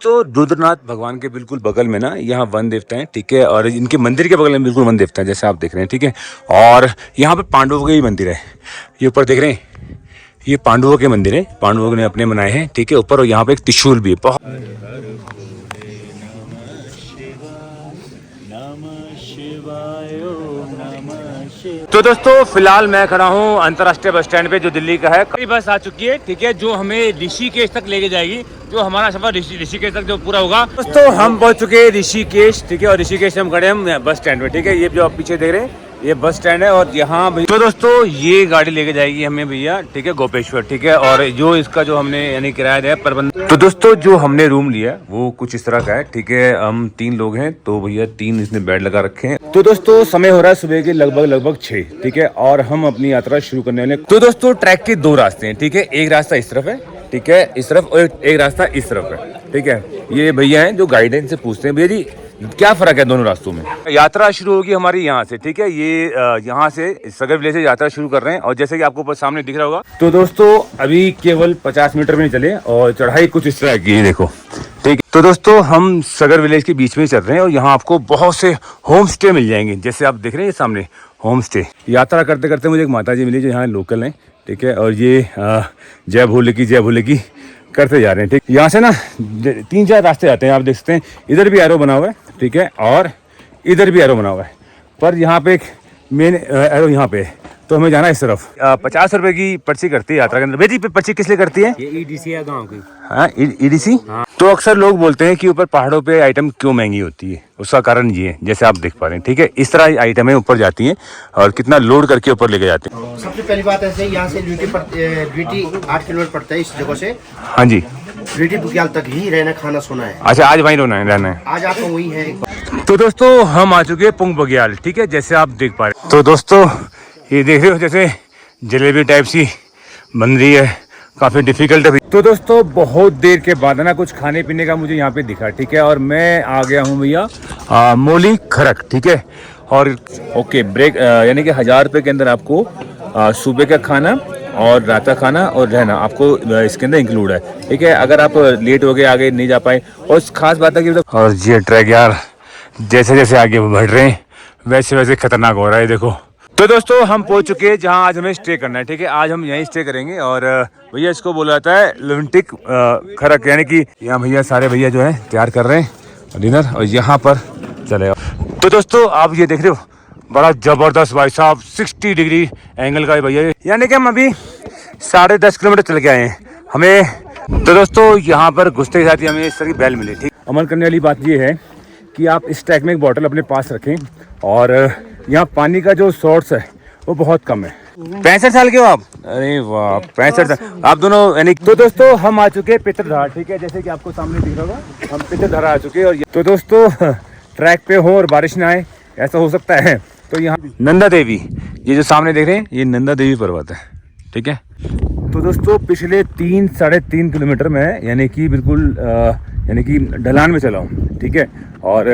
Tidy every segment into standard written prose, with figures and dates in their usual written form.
तो रुद्रनाथ भगवान के बिल्कुल बगल में ना यहाँ वन देवता है, ठीक है। और इनके मंदिर के बगल में बिल्कुल वन देवता है, जैसे आप देख रहे हैं, ठीक है। और यहाँ पे पांडवों का ही मंदिर है। ये ऊपर देख रहे हैं, ये पांडवों के मंदिर है, पांडवों ने अपने बनाए हैं, ठीक है। ऊपर और यहाँ पे एक त्रिशूल भी है। तो दोस्तों फिलहाल मैं खड़ा हूँ अंतर्राष्ट्रीय बस स्टैंड पे, जो दिल्ली का है। कई बस आ चुकी है, ठीक है, जो हमें ऋषिकेश तक लेके जाएगी। जो हमारा सफर ऋषिकेश तक जो पूरा होगा। दोस्तों हम पहुंच चुके हैं ऋषिकेश, ठीक है। और ऋषिकेश से हम खड़े हैं बस स्टैंड पे, ठीक है। ये जो आप पीछे देख रहे हैं ये बस स्टैंड है। और यहाँ तो दोस्तों ये गाड़ी लेके जाएगी हमें भैया, ठीक है, गोपेश्वर, ठीक है। और जो इसका जो हमने यानी किराया दिया प्रबंध, तो दोस्तों जो हमने रूम लिया वो कुछ इस तरह का है, ठीक है। हम 3 लोग हैं, तो भैया 3 इसने बेड लगा रखे हैं। तो दोस्तों समय हो रहा है सुबह के लगभग 6, ठीक है। और हम अपनी यात्रा शुरू करने वाले। तो दोस्तों ट्रैक के 2 रास्ते हैं, ठीक है। एक रास्ता इस तरफ है, ठीक है, इस तरफ, और एक रास्ता इस तरफ है, ठीक है। ये भैया हैं जो गाइडेंस से पूछते हैं, भैया जी क्या फर्क है दोनों रास्तों में। यात्रा शुरू होगी हमारी यहाँ से, ठीक है। ये यहाँ से सगर विलेज से यात्रा शुरू कर रहे हैं। और जैसे कि आपको ऊपर सामने दिख रहा होगा, तो दोस्तों अभी केवल 50 मीटर में चले और चढ़ाई कुछ इस तरह की है, देखो, ठीक है। तो दोस्तों हम सगर विलेज के बीच में चल रहे हैं और यहाँ आपको बहुत से होम स्टे मिल जाएंगे, जैसे आप देख रहे हैं सामने होम स्टे। यात्रा करते करते मुझे एक माता जी मिली जो यहाँ लोकल हैं, ठीक है। और ये जय भोले की करते जा रहे हैं, ठीक। यहाँ से ना 3-4 रास्ते जाते हैं, आप देख सकते हैं। इधर भी एरो बना हुआ है, ठीक है, और इधर भी एरो बना हुआ है। पर यहाँ पे एक मेन एरो यहाँ पे है, तो हमें जाना है इस तरफ। 50 रुपए की पर्ची करती है यात्रा के अंदर। बेटी पे पर्ची किस लिए करती है? ये ईडीसी है गांव की। हाँ, ईडीसी। हाँ। तो अक्सर लोग बोलते हैं कि ऊपर पहाड़ों पे आइटम क्यों महंगी होती है, उसका कारण ये है, जैसे आप देख पा रहे हैं, ठीक है। इस तरह आइटमें ऊपर जाती हैं और कितना लोड करके ऊपर लेके जाते हैं। सबसे पहली बात ऐसे यहाँ से ड्यूटी 8 किलोमीटर पड़ता है इस जगह से। हाँ जी, ड्यूटी बुग्याल तक ही रहना खाना सोना है। अच्छा, आज वहीं रहना है। आज आपको वही है। तो दोस्तों हम आ चुके हैं पुंग बग्याल, ठीक है, जैसे आप देख पा रहे हैं। तो दोस्तों ये देख रहे हो जैसे जलेबी टाइप सी बन रही है, काफ़ी डिफिकल्ट है। तो दोस्तों बहुत देर के बाद ना कुछ खाने पीने का मुझे यहाँ पे दिखा, ठीक है। और मैं आ गया हूँ भैया मोली खरक, ठीक है। और ओके ब्रेक यानी कि 1000 रुपये के अंदर आपको सुबह का खाना और रात का खाना और रहना आपको इसके अंदर इंक्लूड है, ठीक है। अगर आप लेट हो गए, आगे नहीं जा पाए, और खास बात है कि और ये ट्रैक यार जैसे जैसे आगे बढ़ रहे हैं वैसे वैसे खतरनाक हो रहा है, देखो। तो दोस्तों हम पहुंच चुके हैं जहां आज हमें स्टे करना है, ठीक है। आज हम यहीं स्टे करेंगे। और भैया इसको बोला जाता है लिवंटिक खरक, यानी कि यहाँ भैया सारे भैया जो है तैयार कर रहे हैं डिनर, और यहाँ पर चले। तो दोस्तों आप ये देख रहे हो बड़ा जबरदस्त भाई साहब 60 डिग्री एंगल का भैया, यानी कि हम अभी 10.5 किलोमीटर चल के आए हैं हमें। तो दोस्तों यहाँ पर घुसते के साथ ही हमें इस तरह की बैल मिली, ठीक। अमल करने वाली बात ये है कि आप इस ट्रैक में एक बॉटल अपने पास रखें, और यहाँ पानी का जो सोर्स है वो बहुत कम है। 65 साल के हो आप? अरे वाह, 65 साल आप दोनों, यानी। तो दोस्तों हम आ चुके हैं पितरधार, ठीक है, जैसे कि आपको सामने दिख रहा होगा, हम पितरधार आ चुके हैं। और तो दोस्तों ट्रैक पे हो और बारिश ना आए, ऐसा हो सकता है। तो यहाँ नंदा देवी, ये जो सामने देख रहे हैं, ये नंदा देवी पर्वत है, ठीक है। तो दोस्तों पिछले 3-3.5 किलोमीटर में यानी कि बिल्कुल यानी कि ढलान में चला हूँ, ठीक है। और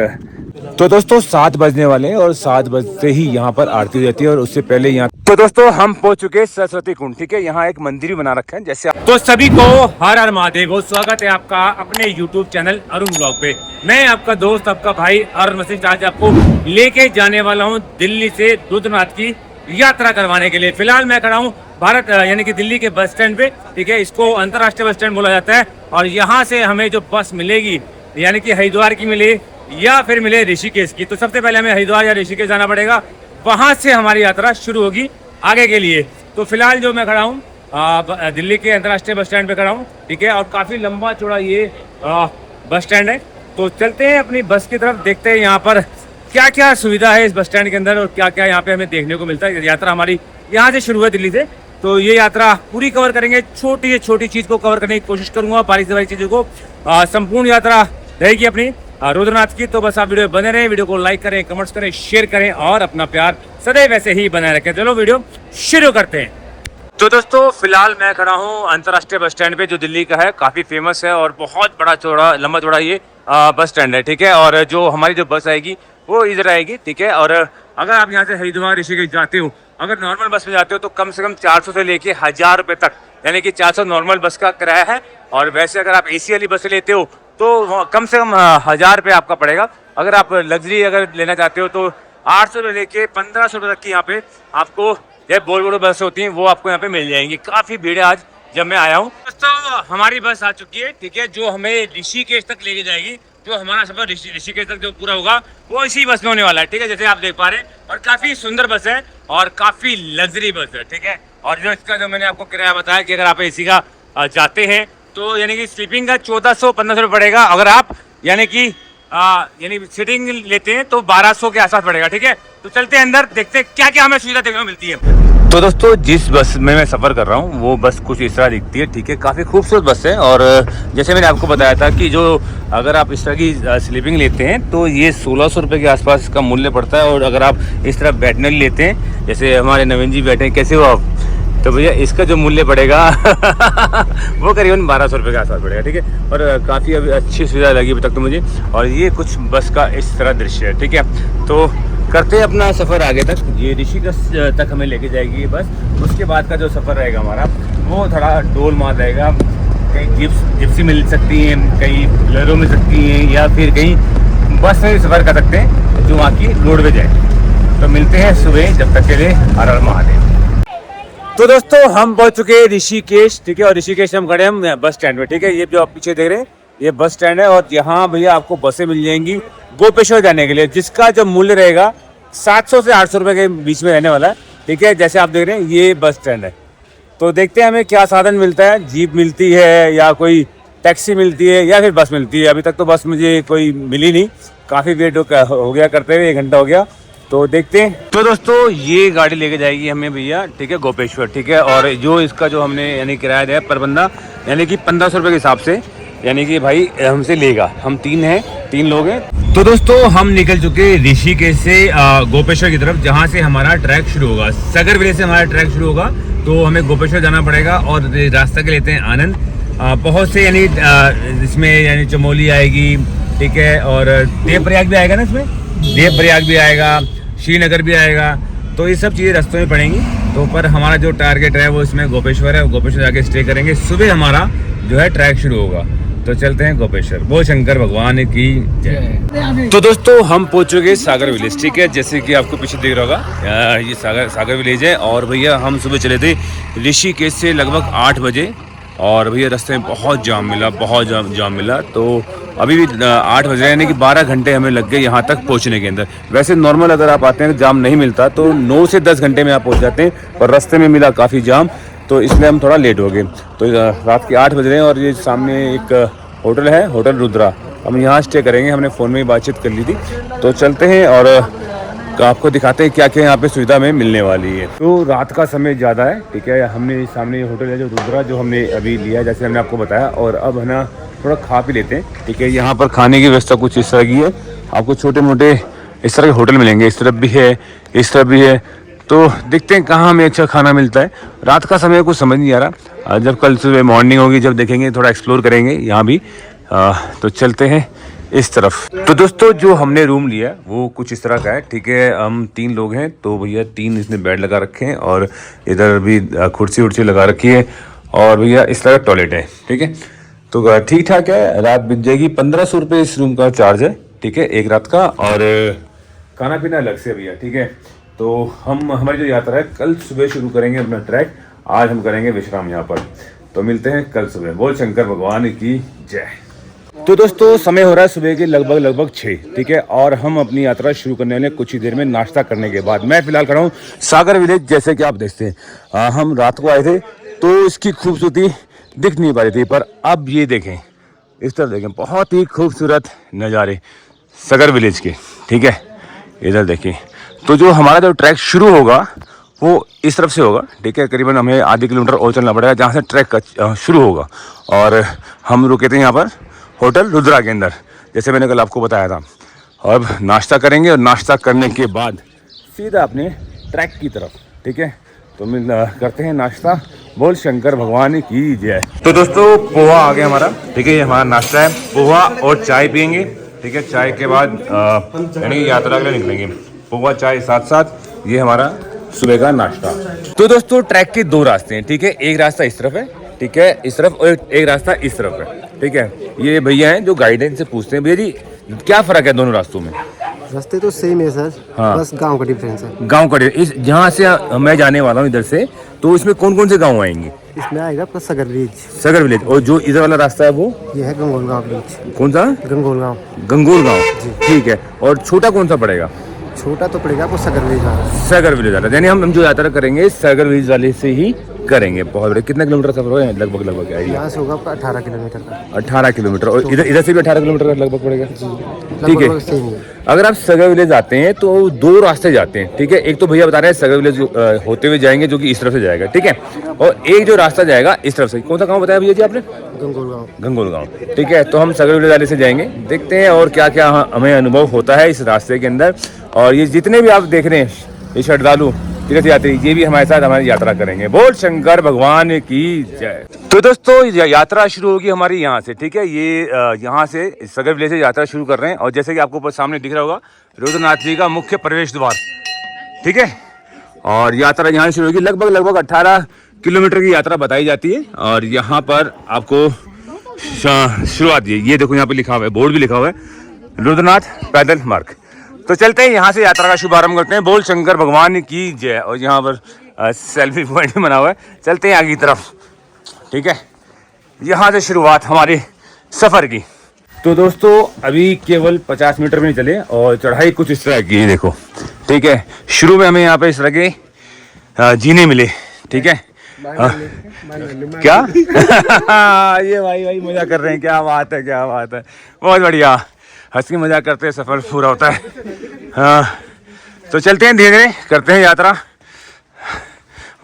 तो दोस्तों 7 बजने वाले हैं और 7 बजते ही यहाँ पर आरती हो जाती है, और उससे पहले यहाँ। तो दोस्तों हम पहुंच चुके हैं सरस्वती कुंड, ठीक है। यहाँ एक मंदिर भी बना रखा है, जैसे तो सभी को हर हर महादेव, स्वागत है आपका अपने YouTube चैनल अरुण ब्लॉग पे। मैं आपका दोस्त, आपका भाई अरुण वशिष्ठ, आज आपको लेके जाने वाला हूँ दिल्ली से रुद्रनाथ की यात्रा करवाने के लिए। फिलहाल मैं खड़ा हूँ भारत यानी कि दिल्ली के बस स्टैंड पे, ठीक है। इसको अंतर्राष्ट्रीय बस स्टैंड बोला जाता है। और यहाँ से हमें जो बस मिलेगी, यानी कि हरिद्वार की मिले या फिर मिले ऋषिकेश की, तो सबसे पहले हमें हरिद्वार या ऋषिकेश जाना पड़ेगा। वहाँ से हमारी यात्रा शुरू होगी आगे के लिए। तो फिलहाल जो मैं खड़ा हूँ दिल्ली के अंतर्राष्ट्रीय बस स्टैंड पे खड़ा हूँ, ठीक है। और काफ़ी लंबा चौड़ा ये बस स्टैंड है। तो चलते हैं अपनी बस की तरफ, देखते हैं यहाँ पर क्या क्या सुविधा है इस बस स्टैंड के अंदर और क्या क्या यहाँ पे हमें देखने को मिलता है। यात्रा हमारी यहाँ से शुरू है दिल्ली से, तो ये यात्रा पूरी कवर करेंगे। छोटी से छोटी चीज़ को कवर करने की कोशिश करूँगा, बारीक से बारीक चीज़ों को। संपूर्ण यात्रा रहेगी अपनी रुद्रनाथ की। तो बस आप वीडियो बने रहें, वीडियो को लाइक करें, कमेंट्स करें, शेयर करें और अपना प्यार सदैव वैसे ही बनाए रखें। चलो वीडियो शुरू करते हैं। तो दोस्तों फिलहाल मैं खड़ा हूँ अंतर्राष्ट्रीय बस स्टैंड पे, जो दिल्ली का है, काफ़ी फेमस है और बहुत बड़ा चौड़ा लंबा चौड़ा ये बस स्टैंड है, ठीक है। और जो हमारी जो बस आएगी वो इधर आएगी, ठीक है। और अगर आप यहाँ से हरिद्वार ऋषिकेश जाते हो, अगर नॉर्मल बस में जाते हो तो कम से कम 400 से लेके 1000 रुपये तक, यानी कि 400 नॉर्मल बस का किराया है। और वैसे अगर आप AC वाली बस लेते हो तो कम से कम 1000 रुपये आपका पड़ेगा। अगर आप लग्जरी अगर लेना चाहते हो तो 800 रुपये लेके 1500 रुपये तक की यहाँ पे आपको ये बोल बस होती हैं वो आपको यहाँ पे मिल जाएंगी। काफ़ी भीड़ है आज जब मैं आया हूँ। दोस्तों हमारी बस आ चुकी है, ठीक है, जो हमें ऋषिकेश तक लेके जाएगी। जो हमारा सफर ऋषिकेश तक जो पूरा होगा वो इसी बस में होने वाला है, ठीक है, जैसे आप देख पा रहे हैं। और काफ़ी सुंदर बस है और काफ़ी लग्जरी बस है, ठीक है। और जो इसका जो मैंने आपको किराया बताया कि अगर आप एसी का जाते हैं तो यानी कि स्लीपिंग का 1400-1500 रुपये पड़ेगा। अगर आप यानी कि सिटिंग लेते हैं तो 1200 के आसपास पड़ेगा, ठीक है। तो चलते हैं अंदर, देखते हैं क्या क्या हमें सुविधा देखने को मिलती है। तो दोस्तों जिस बस में मैं सफ़र कर रहा हूँ वो बस कुछ इस तरह दिखती है, ठीक है। काफ़ी खूबसूरत बस है। और जैसे मैंने आपको बताया था कि जो अगर आप इस तरह की स्लीपिंग लेते हैं तो ये 1600 रुपये के आसपास इसका मूल्य पड़ता है। और अगर आप इस तरह बैठने लेते हैं, जैसे हमारे नवीन जी बैठे हैं, कैसे हो आप, तो भैया इसका जो मूल्य पड़ेगा वो करीबन 1200 रुपये के आसपास पड़ेगा, ठीक है। और काफ़ी अभी अच्छी सुविधा लगी अभी तक तो मुझे। और ये कुछ बस का इस तरह दृश्य है, ठीक है। तो करते हैं अपना सफ़र आगे तक। ये ऋषिकेश तक हमें लेके जाएगी ये बस। उसके बाद का जो सफ़र रहेगा हमारा वो थोड़ा डोल मार रहेगा। कहीं जिप्सी मिल सकती हैं, कहीं बोलेरो मिल सकती हैं, या फिर कहीं बस में सफ़र कर सकते हैं जो वहाँ की रोडवेज है। तो मिलते हैं सुबह, जब तक के लिए हर हर महादेव। तो दोस्तों हम पहुंच चुके हैं ऋषिकेश, ठीक है। और ऋषिकेश से हम खड़े हैं बस स्टैंड में, ठीक है। ये जो आप पीछे देख रहे हैं ये बस स्टैंड है। और यहाँ भैया आपको बसें मिल जाएंगी गोपेश्वर जाने के लिए, जिसका जो मूल्य रहेगा 700 से 800 रुपये के बीच में रहने वाला है, ठीक है। जैसे आप देख रहे हैं ये बस स्टैंड है। तो देखते हैं हमें क्या साधन मिलता है, जीप मिलती है या कोई टैक्सी मिलती है या फिर बस मिलती है। अभी तक तो बस मुझे कोई मिली नहीं, काफ़ी वेट हो गया करते हुए, 1 घंटा हो गया। तो देखते हैं। तो दोस्तों ये गाड़ी लेके जाएगी हमें भैया, ठीक है, गोपेश्वर, ठीक है। और जो इसका जो हमने यानी किराया दिया पर बंदा यानी कि 1500 रुपये के हिसाब से, यानी कि भाई हमसे लेगा। हम 3 लोग हैं। तो दोस्तों हम निकल चुके ऋषिकेश से गोपेश्वर की तरफ, जहाँ से हमारा ट्रैक शुरू होगा। सागर विलेज से हमारा ट्रैक शुरू होगा तो हमें गोपेश्वर जाना पड़ेगा। और रास्ता के लेते हैं आनंद। बहुत से यानी इसमें यानी चमोली आएगी, ठीक है, और देवप्रयाग भी आएगा ना, इसमें देवप्रयाग भी आएगा, श्रीनगर भी आएगा। तो ये सब चीज़ें रास्तों में पड़ेंगी। तो पर हमारा जो टारगेट है वो इसमें गोपेश्वर है। गोपेश्वर जाके स्टे करेंगे, सुबह हमारा जो है ट्रैक शुरू होगा। तो चलते हैं गोपेश्वर। बोल शंकर भगवान की जय। तो दोस्तों हम पहुंच चुके सागर विलेज, ठीक है। जैसे कि आपको पीछे दिख रहा होगा ये सागर विलेज है। और भैया हम सुबह चले थे ऋषिकेश से लगभग 8 बजे। और भैया रास्ते में बहुत जाम मिला, बहुत जाम मिला। तो अभी भी 8 बजे यानी कि 12 घंटे हमें लग गए यहाँ तक पहुँचने के अंदर। वैसे नॉर्मल अगर आप आते हैं तो जाम नहीं मिलता, तो 9 से 10 घंटे में आप पहुँच जाते हैं, पर रास्ते में मिला काफ़ी जाम, तो इसलिए हम थोड़ा लेट हो गए। तो रात के 8 बज रहे हैं। और ये सामने एक होटल है, होटल रुद्रा, हम यहाँ स्टे करेंगे। हमने फ़ोन में ही बातचीत कर ली थी। तो चलते हैं और आपको दिखाते हैं क्या क्या यहाँ पे सुविधा में मिलने वाली है। तो रात का समय ज़्यादा है, ठीक है। हमने सामने होटल है जो रुद्रा, जो हमने अभी लिया है, जैसे हमने आपको बताया। और अब है ना थोड़ा खा पी लेते हैं, ठीक है। यहाँ पर खाने की व्यवस्था कुछ इस तरह की है। आपको छोटे मोटे इस तरह के होटल मिलेंगे, इस तरफ भी है, इस तरफ भी है। तो देखते हैं कहाँ हमें अच्छा खाना मिलता है। रात का समय कुछ समझ नहीं आ रहा। जब कल सुबह मॉर्निंग होगी, जब देखेंगे, थोड़ा एक्सप्लोर करेंगे यहाँ भी। तो चलते हैं इस तरफ। तो दोस्तों जो हमने रूम लिया वो कुछ इस तरह का है, ठीक है। हम 3 लोग हैं, तो भैया 3 इसने बेड लगा रखे हैं और इधर भी कुर्सी उर्सी लगा रखी है। और भैया इस तरह का टॉयलेट है, ठीक है। तो ठीक ठाक है। रात बीत जाएगी। 1500 रुपये इस रूम का चार्ज है, ठीक है, एक रात का। और खाना पीना अलग से भैया, ठीक है। तो हमारी जो यात्रा है कल सुबह शुरू करेंगे अपना ट्रैक। आज हम करेंगे विश्राम यहाँ पर। तो मिलते हैं कल सुबह। बोल शंकर भगवान की जय। तो दोस्तों समय हो रहा है सुबह के लगभग 6, ठीक है। और हम अपनी यात्रा शुरू करने वाले कुछ ही देर में, नाश्ता करने के बाद। मैं फिलहाल खड़ा हूँ सागर विलेज, जैसे कि आप देखते हैं। हम रात को आए थे तो इसकी खूबसूरती दिख नहीं पा रही थी, पर अब ये देखें, इस तरफ देखें, बहुत ही खूबसूरत नज़ारे सागर विलेज के, ठीक है। इधर देखिए। तो जो हमारा जो ट्रैक शुरू होगा वो इस तरफ से होगा, ठीक है। करीबन हमें आधे किलोमीटर और चलना पड़ेगा जहाँ से ट्रैक शुरू होगा। और हम रुके थे यहाँ पर होटल रुद्रा के अंदर, जैसे मैंने कल आपको बताया था। और अब नाश्ता करेंगे और नाश्ता करने के बाद सीधा अपने ट्रैक की तरफ, ठीक है। तो करते हैं नाश्ता। बोल शंकर भगवान की जय। तो दोस्तों पोहा आ गया हमारा, ठीक है। ये हमारा नाश्ता है, पोहा और चाय पियेंगे, ठीक है। चाय के बाद यानी यात्रा के लिए निकलेंगे। पोहा चाय साथ साथ, ये हमारा सुबह का नाश्ता। तो दोस्तों ट्रैक के 2 रास्ते हैं, ठीक है। एक रास्ता इस तरफ है, ठीक ठीक है, इस तरफ, और एक रास्ता इस तरफ है, ठीक है। ये भैया हैं जो गाइडेंस से पूछते हैं, भैया जी क्या फ़र्क है दोनों रास्तों में? रास्ते तो सेम है सर, हाँ। बस गांव का डिफरेंस है। गांव का इस जहाँ से मैं जाने वाला हूँ इधर से, तो इसमें कौन कौन से गांव आएंगे? इसमें आएगा आपका सगर विलेज, सगर विलेज, और जो इधर वाला रास्ता है वो ये है गंगोल गांव विलेज। कौन सा? गंगोल गांव। गंगोल गांव, ठीक है। और छोटा कौन सा पड़ेगा? छोटा तो पड़ेगा आपको सगर विलेज वाला। सगर विलेज वाला, यानी हम जो यात्रा करेंगे सगर विलेज वाले से ही करेंगे। बहुत बड़े, कितना किलोमीटर सफर है लगभग आइडिया? यहाँ से होगा आपका 18 किलोमीटर का। 18 किलोमीटर, और इधर से भी 18 किलोमीटर लगभग पड़ेगा, ठीक है। लगभग सेम ही है। अगर आप सगर विलेज आते हैं तो दो रास्ते जाते हैं, ठीक है। एक तो भैया बता रहे हैं सगर विलेज होते हुए जाएंगे, जो कि इस तरफ से जाएगा, ठीक है। और एक जो रास्ता जाएगा इस तरफ से, कौन सा गाँव बताया भैया जी आपने? गंगोल गांव। गंगोल गाँव, ठीक है। तो हम सगर विलेज वाले से जाएंगे, देखते हैं और क्या क्या हमें अनुभव होता है इस रास्ते के अंदर। और ये जितने भी आप देख रहे हैं ये श्रद्धालु तीर्थ यात्री, ये भी हमारे साथ हमारी यात्रा करेंगे। बोल शंकर भगवान की जय। तो दोस्तों यात्रा शुरू होगी हमारी यहाँ से, ठीक है। ये यहाँ से सगर विलेज से यात्रा शुरू कर रहे हैं, और जैसे कि आपको ऊपर सामने दिख रहा होगा रुद्रनाथ जी का मुख्य प्रवेश द्वार, ठीक है। और यात्रा यहाँ से शुरू होगी, लगभग 18 किलोमीटर की यात्रा बताई जाती है। और यहाँ पर आपको शुरुआत, ये देखो यहाँ पे लिखा हुआ है, बोर्ड भी लिखा हुआ है, रुद्रनाथ पैदल मार्ग। तो चलते हैं यहाँ से यात्रा का शुभारंभ करते हैं। बोल शंकर भगवान की जय। और यहाँ पर सेल्फी पॉइंट भी बना हुआ है, चलते हैं आगे की तरफ, ठीक है। यहाँ से शुरुआत हमारे सफ़र की। तो दोस्तों अभी केवल 50 मीटर में चले, और चढ़ाई कुछ इस तरह की है, देखो, ठीक है। शुरू में हमें यहाँ पे इस तरह के जीने मिले, ठीक है। क्या ये भाई मजा कर रहे हैं, क्या बात है, क्या बात है, बहुत बढ़िया। हंसी मजाक करते हैं, सफ़र पूरा होता है। हाँ, तो चलते हैं, धीरे धीरे करते हैं यात्रा।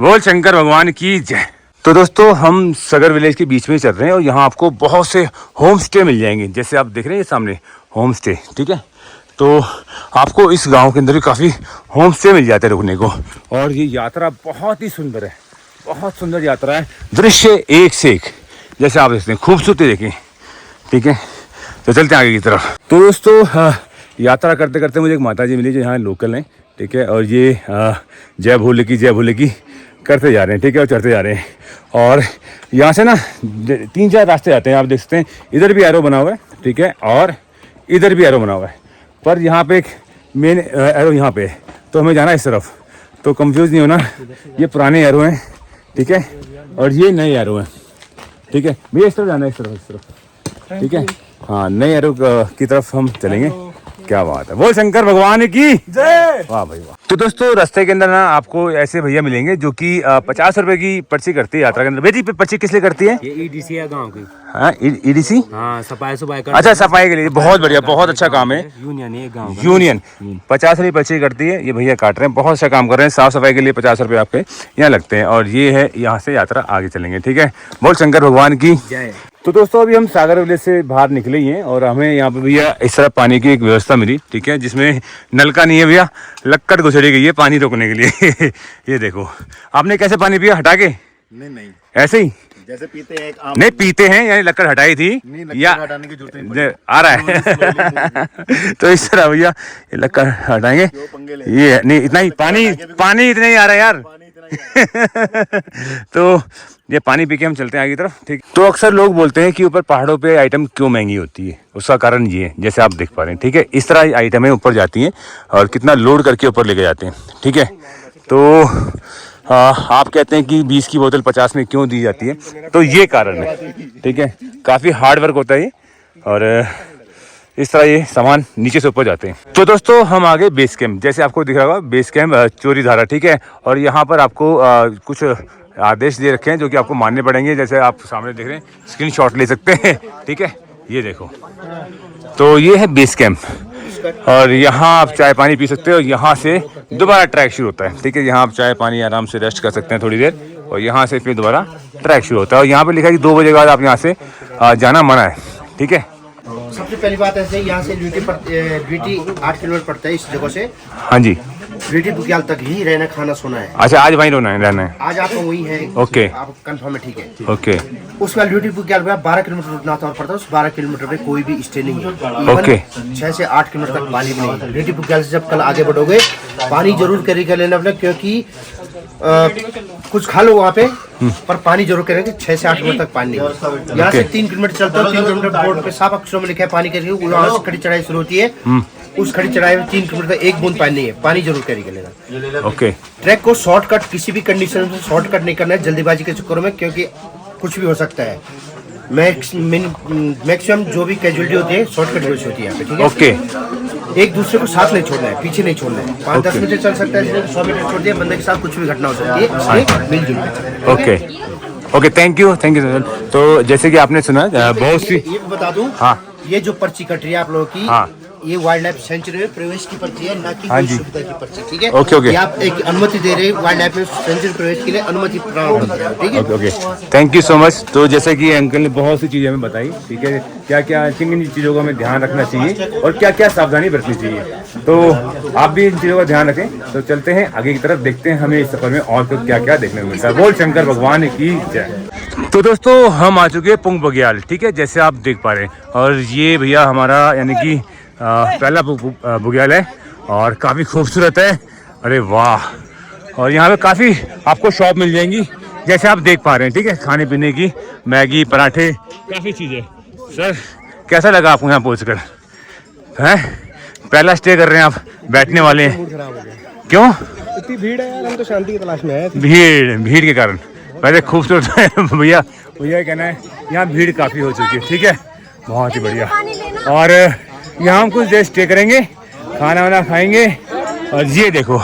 बोल शंकर भगवान की जय। तो दोस्तों हम सगर विलेज के बीच में चल रहे हैं, और यहाँ आपको बहुत से होम स्टे मिल जाएंगे, जैसे आप देख रहे हैं ये सामने होम स्टे, ठीक है। तो आपको इस गांव के अंदर भी काफ़ी होम स्टे मिल जाते हैं रुकने को। और ये यात्रा बहुत ही सुंदर है, बहुत सुंदर यात्रा है, दृश्य एक से एक, जैसे आप देखते हैं, खूबसूरती देखिए, ठीक है। तो चलते हैं आगे की तरफ। तो दोस्तों यात्रा करते करते मुझे एक माता जी मिली जो यहाँ लोकल हैं, ठीक है। और ये जय भोले की करते जा रहे हैं, ठीक है, और चढ़ते जा रहे हैं। और यहाँ से ना 3-4 रास्ते आते हैं, आप देख सकते हैं। इधर भी एरो बना हुआ है, ठीक है, और इधर भी एरो बना हुआ है, पर यहाँ पे एक मेन एरो यहाँ पे है, तो हमें जाना है इस तरफ। तो कंफ्यूज नहीं होना, ये पुराने एरो हैं, ठीक है, और ये नए एरो हैं, ठीक है। भैया इस तरफ जाना है, इस तरफ, ठीक है। हाँ, नए एरो की तरफ हम चलेंगे। क्या बात है, बोल शंकर भगवान की जय। वाह भाई वाह। तो दोस्तों रास्ते के अंदर ना आपको ऐसे भैया मिलेंगे जो कि 50 रुपए की पर्ची करती है यात्रा के अंदर। बेटी पर्ची किस लिए करती है? ये ईडीसी है गांव की। हाँ, ईडीसी, हाँ, सफाई अच्छा, सफाई के लिए। बहुत बढ़िया, बहुत अच्छा काम है। यूनियन है गांव का। यूनियन 50 रुपये पर्ची करती है, ये भैया काट रहे हैं, बहुत अच्छा काम कर रहे हैं। साफ सफाई के लिए 50 रुपये आपके यहाँ लगते हैं। और ये है, यहाँ से यात्रा आगे चलेंगे, ठीक है। बोल शंकर भगवान की जय। तो दोस्तों अभी हम सागर विलेज से बाहर निकले ही हैं, और हमें यहाँ पे भैया इस तरह पानी की एक व्यवस्था मिली, ठीक है, जिसमें नलका नहीं है भैया, लक्कड़ गुजरी गई है पानी रोकने के लिए। ये देखो, आपने कैसे पानी पिया, हटा के? नहीं ऐसे ही जैसे पीते हैं एक आम। नहीं पीते हैं, यानी लक्कड़ हटाई थी या हटाने की जरूरत नहीं आ रहा है। तो इस तरह भैया ये लक्कड़ हटाएंगे, ये नहीं, इतना ही पानी इतना ही आ रहा है यार। तो ये पानी पी के हम चलते हैं आगे की तरफ, ठीक। तो अक्सर लोग बोलते हैं कि ऊपर पहाड़ों पे आइटम क्यों महंगी होती है, उसका कारण ये है, जैसे आप देख पा रहे हैं, ठीक है। इस तरह आइटमें ऊपर जाती हैं और कितना लोड करके ऊपर लेके जाते हैं, ठीक है। तो आप कहते हैं कि 20 की बोतल 50 में क्यों दी जाती है, तो ये कारण है, ठीक है। काफ़ी हार्ड वर्क होता है ये, और इस तरह ये सामान नीचे से ऊपर जाते हैं। तो दोस्तों हम आगे बेस कैंप, जैसे आपको दिख रहा होगा बेस कैंप चोरी धारा, ठीक है। और यहाँ पर आपको कुछ आदेश दे रखे हैं जो कि आपको मानने पड़ेंगे, जैसे आप सामने देख रहे हैं, स्क्रीनशॉट ले सकते हैं, ठीक है। ये देखो, तो ये है बेस कैंप, और यहाँ आप चाय पानी पी सकते हो। यहाँ से दोबारा ट्रैक शुरू होता है, ठीक है। यहाँ आप चाय पानी आराम से रेस्ट कर सकते हैं थोड़ी देर, और यहाँ से फिर दोबारा ट्रैक शुरू होता है। और यहाँ पे लिखा है कि 2 बजे के बाद आप यहाँ से जाना मना है, ठीक है। सबसे पहली बात ऐसे यहाँ से ड्यूटी 8 किलोमीटर पड़ता है इस जगह से। हाँ जी, ड्यूटी बुग्याल तक ही रहना खाना सोना है। अच्छा, आज वहीं रहना है। आज आपको वही है, ओके, आप कंफर्म है, ठीक है, ओके। उसके बाद ड्यूटी बुग्याल 12 किलोमीटर रुकना पड़ता है। उस 12 किलोमीटर पे कोई भी स्टे नहीं है। ओके। 6 से 8 किलोमीटर तक पानी भी नहीं है। ड्यूटी बुग्याल से जब कल आगे बढ़ोगे पानी जरूर कैरी कर लेना अपना, क्योंकि कुछ खा लो वहाँ पे, पर पानी जरूर करेंगे 6 से 8 मिनट तक पानी नहीं। यहाँ से 3 किलोमीटर चलते हो, 3 किलोमीटर बोर्ड पे साफ अक्षरों में लिखा है पानी करके, वहाँ से खड़ी चढ़ाई शुरू होती है। उस खड़ी चढ़ाई में 3 किलोमीटर तक एक बूंद पानी नहीं है, पानी जरूर कैरी करेगा। ओके, ट्रैक को शॉर्टकट किसी भी कंडीशन में शॉर्टकट नहीं करना है जल्दीबाजी के चक्करों में, क्योंकि कुछ भी हो सकता है। मैक्सिमम जो भी कैजुअलिटी होती है शॉर्टकट यूज होती है यहाँ पे, ठीक है। ओके, एक दूसरे को साथ नहीं छोड़ना है, पीछे नहीं छोड़ना है। 5-10 मीटर चल सकता है, 100 मीटर छोड़ दिया, बंदे के साथ कुछ भी घटना हो सकती है, इसलिए मिलजुल के। Okay, okay, thank you sir. तो जैसे कि आपने सुना बहुत सी, ये बता दूं, हाँ, ये जो पर्ची कट रही है आप लोगों की, हाँ, ये वाइल्ड लाइफ सेंचुरी में प्रवेश की पर्ची है, ना कि हाँ कोई जी। सुविधा की पर्ची, ठीक है। Okay, okay. ये आप एक अनुमति दे रहे हैं वाइल्ड लाइफ सेंचुरी प्रवेश के लिए, अनुमति प्राप्त कर रहे हो, ठीक है। Okay, okay, thank you so much. तो जैसे कि अंकल ने बहुत सी चीज़ें हमें बताई, ठीक है, क्या क्या किन किन चीज़ों का हमें ध्यान रखना चाहिए और क्या क्या सावधानी बरतनी चाहिए, तो आप भी इन चीज़ों का ध्यान रखें। तो चलते हैं आगे की तरफ, देखते हैं हमें इस सफर में और क्या क्या देखने को मिलता है। बोल शंकर भगवान की जय। तो दोस्तों हम आ चुके हैं पुंग बग्याल, ठीक है, जैसे आप देख पा रहे हैं। और ये भैया हमारा यानी कि पहला बुग्याल है और काफ़ी खूबसूरत है। अरे वाह, और यहाँ पे काफ़ी आपको शॉप मिल जाएंगी जैसे आप देख पा रहे हैं, ठीक है, खाने पीने की, मैगी, पराठे, काफ़ी चीज़ें। सर कैसा लगा आपको यहाँ पहुँच कर? हैं, पहला स्टे कर रहे हैं आप, बैठने वाले हैं, क्यों? इतनी भीड़ है यार, हम तो शांति की तलाश में है। भीड़ के कारण। वैसे खूबसूरत है भैया, भैया कहना है यहाँ भीड़ काफ़ी हो चुकी है, ठीक है, बहुत ही बढ़िया। और यहाँ हम कुछ देर स्टे करेंगे, खाना वाना खाएंगे। और ये देखो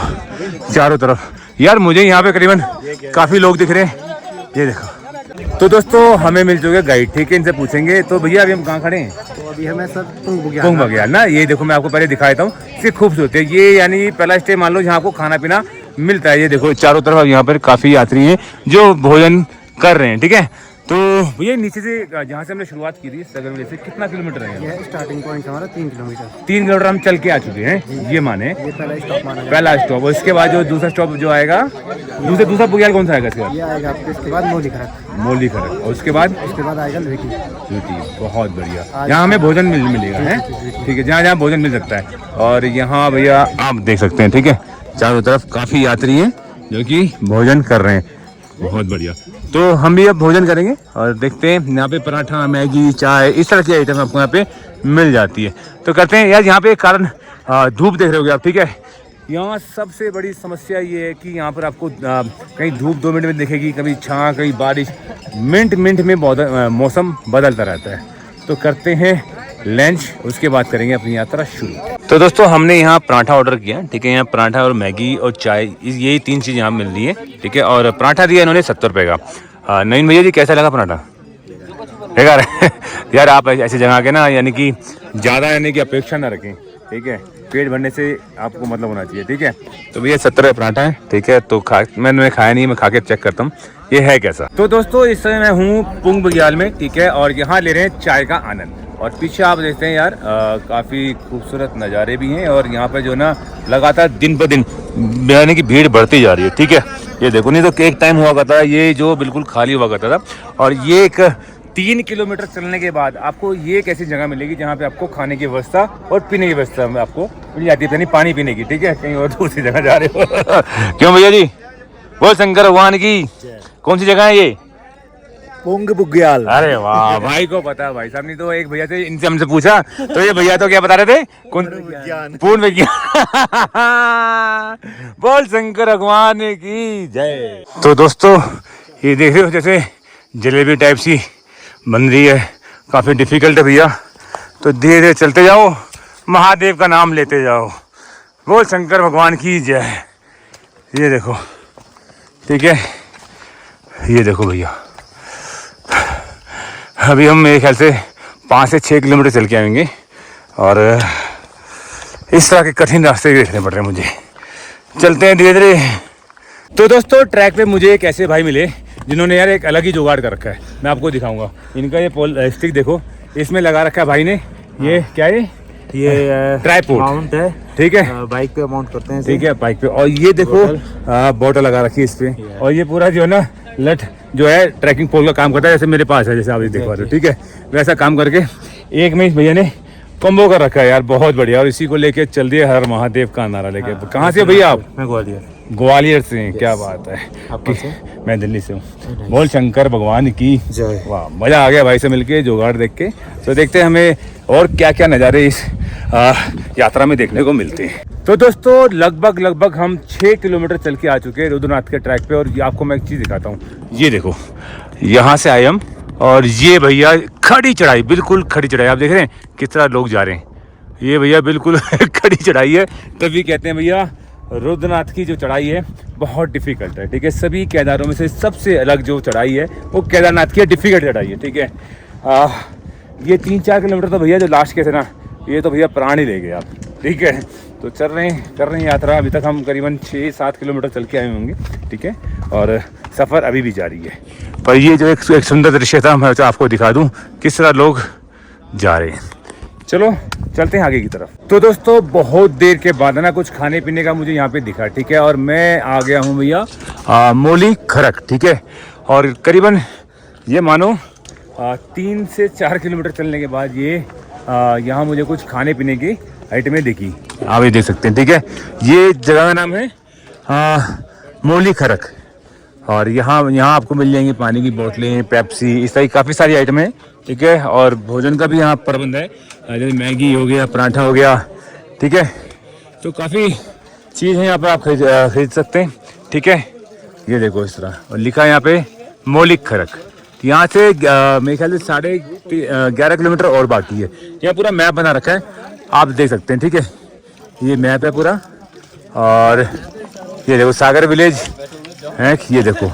चारों तरफ यार, मुझे यहाँ पे करीबन काफ़ी लोग दिख रहे हैं, ये देखो। तो दोस्तों हमें मिल चुके गाइड, ठीक है, इनसे पूछेंगे। तो भैया अभी हम कहाँ खड़े हैं? तो अभी हमें सर पुंग बग्याल ना, ये देखो मैं आपको पहले दिखा देता हूँ, इसकी खूबसूरती है ये, यानी पहला स्टे मान लो जहाँ आपको खाना पीना मिलता है। ये देखो चारों तरफ यहाँ पर काफ़ी यात्री हैं जो भोजन कर रहे हैं, ठीक है। तो भैया नीचे से जहाँ से हमने शुरुआत की थी सगरवेले से, कितना किलोमीटर है? ये स्टार्टिंग पॉइंट हमारा 3 किलोमीटर। 3 किलोमीटर हम चल के आ चुके हैं, ये माने ये पहला स्टॉप माना है। पहला स्टॉप। और इसके बाद जो दूसरा स्टॉप जो आएगा, दूसरा बुग्याल कौन सा आएगा इसके बाद? ये आएगा आपके, इसके बाद मोली खड़क। मोली खड़क। और उसके बाद आएगा लुटी। बहुत बढ़िया, यहाँ हमें भोजन मिलेगा है, ठीक है, जहाँ जहाँ भोजन मिल सकता है। और यहाँ भैया आप देख सकते हैं, ठीक है, चारों तरफ काफ़ी यात्री हैं जो कि भोजन कर रहे हैं, बहुत बढ़िया। तो हम भी अब भोजन करेंगे और देखते हैं, यहाँ पे पराठा, मैगी, चाय, इस तरह की आइटम आपको यहाँ पे मिल जाती है। तो करते हैं यार, यहाँ पे एक कारण धूप देख रहे होगे आप, ठीक है। यहाँ सबसे बड़ी समस्या ये है कि यहाँ पर आपको कहीं धूप 2 मिनट में दिखेगी, कभी छाँ, कभी बारिश, मिनट में मौसम बदलता रहता है। तो करते हैं लंच, उसके बाद करेंगे अपनी यात्रा शुरू। तो दोस्तों हमने यहाँ पराठा ऑर्डर किया, ठीक है, यहाँ पराठा और मैगी और चाय, यही 3 चीज़ यहाँ मिल रही है, ठीक है। और पराठा दिया इन्होंने 70 रुपये का। नवीन भैया जी कैसा लगा पराठा? बेकार है यार, आप ऐसी जगह के ना यानी कि ज़्यादा यानी कि अपेक्षा ना रखें, ठीक है, पेट भरने से आपको मतलब होना चाहिए, ठीक है। तो भैया 70 रुपये पराठा है, ठीक है। तो मैंने खाया नहीं, मैं खा के चेक करता हूँ ये है कैसा। तो दोस्तों इस समय मैं हूँ पुंग बग्याल में, ठीक है, और यहाँ ले रहे हैं चाय का आनंद। और पीछे आप देखते हैं यार काफ़ी खूबसूरत नज़ारे भी हैं। और यहाँ पे जो ना लगातार दिन ब दिन यानी कि भीड़ बढ़ती जा रही है, ठीक है। ये देखो, नहीं तो एक टाइम हुआ करता था ये जो बिल्कुल खाली हुआ करता था। और ये एक 3 किलोमीटर चलने के बाद आपको ये एक ऐसी जगह मिलेगी जहाँ पे आपको खाने की व्यवस्था और पीने की व्यवस्था आपको मिल जाती है, यानी पानी पीने की, ठीक है। कहीं और दूसरी जगह जा रहे हो क्यों भैया जी? बोल शंकर भगवान की। कौन सी जगह है ये? पुंग बग्याल। अरे वाह, भाई को पता है भाई साहब। नहीं तो एक भैया से इनसे हमसे पूछा तो ये भैया तो क्या बता रहे थे? पूर्ण विज्ञान बोल शंकर भगवान की जय। तो दोस्तों ये देख रहे हो जैसे जलेबी टाइप सी बन रही है, काफ़ी डिफिकल्ट है भैया। तो धीरे धीरे चलते जाओ, महादेव का नाम लेते जाओ, बोल शंकर भगवान की जय। ये देखो, ठीक है, ये देखो भैया, अभी हम मेरे ख्याल से 5 से 6 किलोमीटर चल के आएंगे। और इस तरह के कठिन रास्ते देखने पड़ रहे हैं मुझे, चलते हैं धीरे धीरे। तो दोस्तों ट्रैक पे मुझे एक ऐसे भाई मिले जिन्होंने यार एक अलग ही जुगाड़ कर रखा है, मैं आपको दिखाऊंगा। इनका ये पोल स्टिक देखो, इसमें लगा रखा है भाई ने, ये क्या है? ये ट्राइपॉड माउंट है, ठीक है, बाइक पे माउंट करते हैं, ठीक है, बाइक पे। और ये देखो बोतल लगा रखी है इस पे। और ये पूरा जो है ना लठ जो है ट्रैकिंग पोल का काम करता है, जैसे मेरे पास है, जैसे आप देख पा रहे हो, ठीक है, वैसा काम करके एक में इस भैया ने कॉम्बो कर रखा है यार, बहुत बढ़िया। और इसी को लेके चल दिए हर महादेव का नारा लेके। कहाँ से भैया आप? मैं ग्वालियर। ग्वालियर से हैं, क्या बात है। मैं दिल्ली से हूँ। बोल शंकर भगवान की जय। वाह, मज़ा आ गया भाई से मिलके, जुगाड़ देख के। तो देखते हैं हमें और क्या क्या नज़ारे इस यात्रा में देखने को मिलते हैं। तो दोस्तों लगभग हम 6 किलोमीटर चल के आ चुके हैं रुद्रनाथ के ट्रैक पे। और आपको मैं एक चीज़ दिखाता हूँ, ये देखो, यहाँ से आए हम और ये भैया खड़ी चढ़ाई, बिल्कुल खड़ी चढ़ाई। आप देख रहे हैं किस तरह लोग जा रहे हैं। ये भैया बिल्कुल खड़ी चढ़ाई है, तभी कहते हैं भैया रुद्रनाथ की जो चढ़ाई है बहुत डिफ़िकल्ट है। ठीक है, सभी केदारों में से सबसे अलग जो चढ़ाई है वो केदारनाथ की डिफ़िकल्ट चढ़ाई है। ठीक है, ये 3-4 किलोमीटर तो भैया जो लास्ट के थे ना, ये तो भैया प्राण ही ले गए आप। ठीक है, तो कर रहे हैं यात्रा। अभी तक हम करीबन 6-7 किलोमीटर चल के आए होंगे। ठीक है, और सफ़र अभी भी जारी है। पर ये जो एक सुंदर दृश्य था, मैं आपको दिखा दूँ किस तरह लोग जा रहे हैं। चलो चलते हैं आगे की तरफ। तो दोस्तों बहुत देर के बाद ना कुछ खाने पीने का मुझे यहाँ पे दिखा। ठीक है, और मैं आ गया हूँ भैया मौली खरक। ठीक है, और करीबन ये मानो 3 से 4 किलोमीटर चलने के बाद ये यहाँ मुझे कुछ खाने पीने की आइटमें दिखी। आप ये देख सकते हैं। ठीक है, ये जगह का नाम है मौली खरक। और यहाँ आपको मिल जाएंगी पानी की बोतलें, पेप्सी, इस तरह की काफ़ी सारी आइटमें हैं। ठीक है, और भोजन का भी यहाँ प्रबंध है, जैसे मैगी हो गया, पराठा हो गया। ठीक है, तो काफ़ी चीज़ है यहाँ पर, आप खरीद सकते हैं। ठीक है, ये देखो इस तरह, और लिखा है यहाँ पे मौलिक खरक। यहाँ से मेरे ख्याल से 11.5 किलोमीटर और बाकी है। यहाँ पूरा मैप बना रखा है, आप देख सकते हैं। ठीक है, ये मैप है पूरा। और ये देखो सागर विलेज है, ये देखो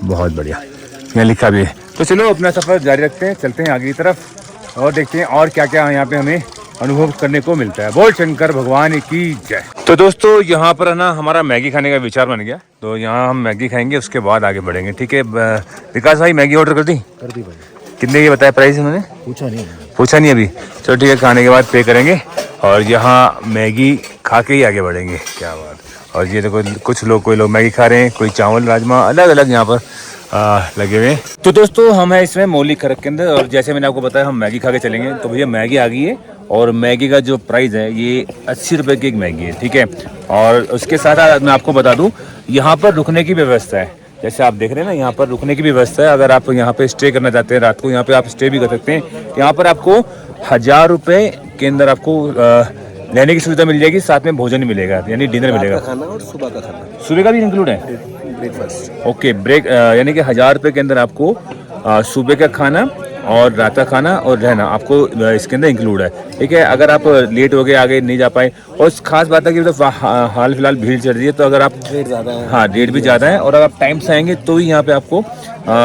बहुत बढ़िया यहाँ लिखा भी है। तो चलो अपना सफ़र जारी रखते हैं, चलते हैं आगे की तरफ और देखते हैं और क्या क्या यहाँ पे हमें अनुभव करने को मिलता है। बोल शंकर भगवान की जय। तो दोस्तों यहाँ पर है ना हमारा मैगी खाने का विचार बन गया, तो यहाँ हम मैगी खाएंगे, उसके बाद आगे बढ़ेंगे। ठीक है, विकास भाई मैगी ऑर्डर कर दी भाई। कितने की बताया प्राइस उन्होंने? पूछा नहीं अभी। चलो ठीक है, खाने के बाद पे करेंगे और यहाँ मैगी खा के ही आगे बढ़ेंगे। क्या बात। और ये देखो कुछ लोग, कोई लोग मैगी खा रहे हैं, कोई चावल राजमा, अलग अलग यहाँ पर लगे हुए हैं। तो दोस्तों हम हैं इसमें मौली खरक के अंदर, और जैसे मैंने आपको बताया हम मैगी खा के चलेंगे। तो भैया मैगी आ गई है, और मैगी का जो प्राइस है ये 80 रुपये की एक मैगी है। ठीक है, और उसके साथ मैं आपको बता दूं यहाँ पर रुकने की व्यवस्था है। जैसे आप देख रहे हैं ना, यहाँ पर रुकने की भी व्यवस्था है। अगर आप यहाँ पे स्टे करना चाहते हैं रात को, यहाँ पे आप स्टे भी कर सकते हैं। यहाँ पर आपको 1000 रुपये के अंदर आपको रहने की सुविधा मिल जाएगी, साथ में भोजन मिलेगा, यानी डिनर मिलेगा। खाना और सुबह का खाना, सुबह का भी इंक्लूड है, ब्रेकफास्ट। ओके, ब्रेक यानी कि 1000 रुपये के अंदर आपको सुबह का खाना और रात का खाना और रहना आपको इसके अंदर इंक्लूड है। ठीक है, अगर आप लेट हो गए, आगे नहीं जा पाए, और खास बात है कि मतलब हाल फिलहाल भीड़ चल रही है, तो अगर आप रेट ज़्यादा है। हाँ, रेट भी ज़्यादा है, और अगर आप टाइम से आएंगे तो ही यहाँ पे आपको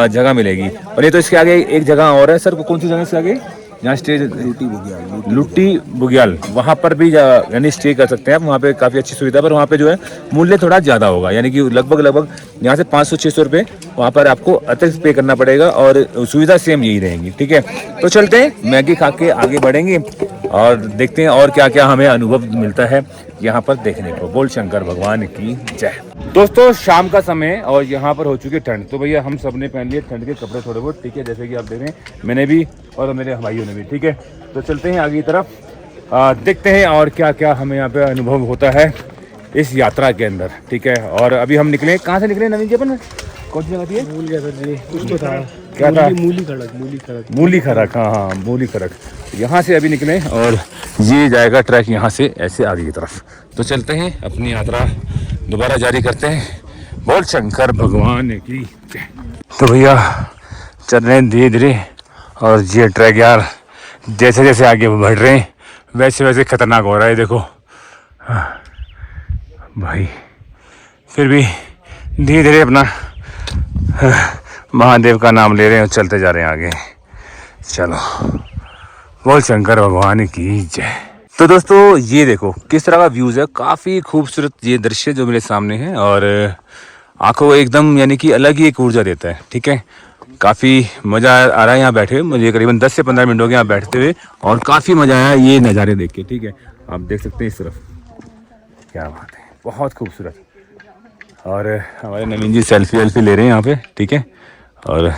जगह मिलेगी। और ये तो इसके आगे एक जगह और है सर, कौन सी जगह इसके आगे? यहाँ स्टे लुट्टी बुग्याल, वहाँ पर भी यानी स्टे कर सकते हैं आप। वहाँ पे काफ़ी अच्छी सुविधा, पर वहाँ पे जो है मूल्य थोड़ा ज़्यादा होगा, यानी कि लगभग यहाँ से 500-600 रुपये वहाँ पर आपको अतिरिक्त पे करना पड़ेगा, और सुविधा सेम यही रहेंगी। ठीक है, तो चलते हैं, मैगी खा के आगे बढ़ेंगे और देखते हैं और क्या क्या हमें अनुभव मिलता है यहाँ पर देखने को। बोल शंकर भगवान की जय। दोस्तों शाम का समय और यहाँ पर हो चुकी ठंड, तो भैया हम सब ने पहन लिए ठंड के कपड़े थोड़े बहुत। ठीक है, जैसे कि आप देख रहे हैं, मैंने भी और मेरे भाइयों ने भी। ठीक है, तो चलते हैं आगे की तरफ, देखते हैं और क्या क्या हमें यहाँ पे अनुभव होता है इस यात्रा के अंदर। ठीक है, और अभी हम निकले, कहाँ से निकले नवीन जी अपन? कौन सी जगह थी? भूल गया सर जी, कुछ तो था। क्या था? मूली खड़क। मूली खरक, हाँ मूली खरक। यहाँ से अभी निकले और ये जाएगा ट्रैक यहाँ से ऐसे आगे की तरफ। तो चलते हैं, अपनी यात्रा दोबारा जारी करते हैं। बोल शंकर भगवान की जय। तो भैया चल रहे हैं धीरे धीरे, और ये ट्रैक यार जैसे जैसे आगे बढ़ रहे हैं वैसे वैसे खतरनाक हो रहा है। देखो भाई, फिर भी धीरे धीरे अपना महादेव का नाम ले रहे हैं और चलते जा रहे हैं आगे। चलो, बोल शंकर भगवान की जय। तो दोस्तों ये देखो किस तरह का व्यूज़ है, काफ़ी खूबसूरत ये दृश्य जो मेरे सामने है, और आंखों एकदम यानी कि अलग ही एक ऊर्जा देता है। ठीक है, काफ़ी मज़ा आ रहा है यहाँ बैठे हुए। मुझे करीबन 10 से 15 मिनट हो गए यहाँ बैठते हुए, और काफ़ी मज़ा आया ये नज़ारे देख के। ठीक है, आप देख सकते हैं इस तरफ, क्या बात है, बहुत खूबसूरत। और हमारे नवीन जी सेल्फी ले रहे हैं यहाँ पे। ठीक है, और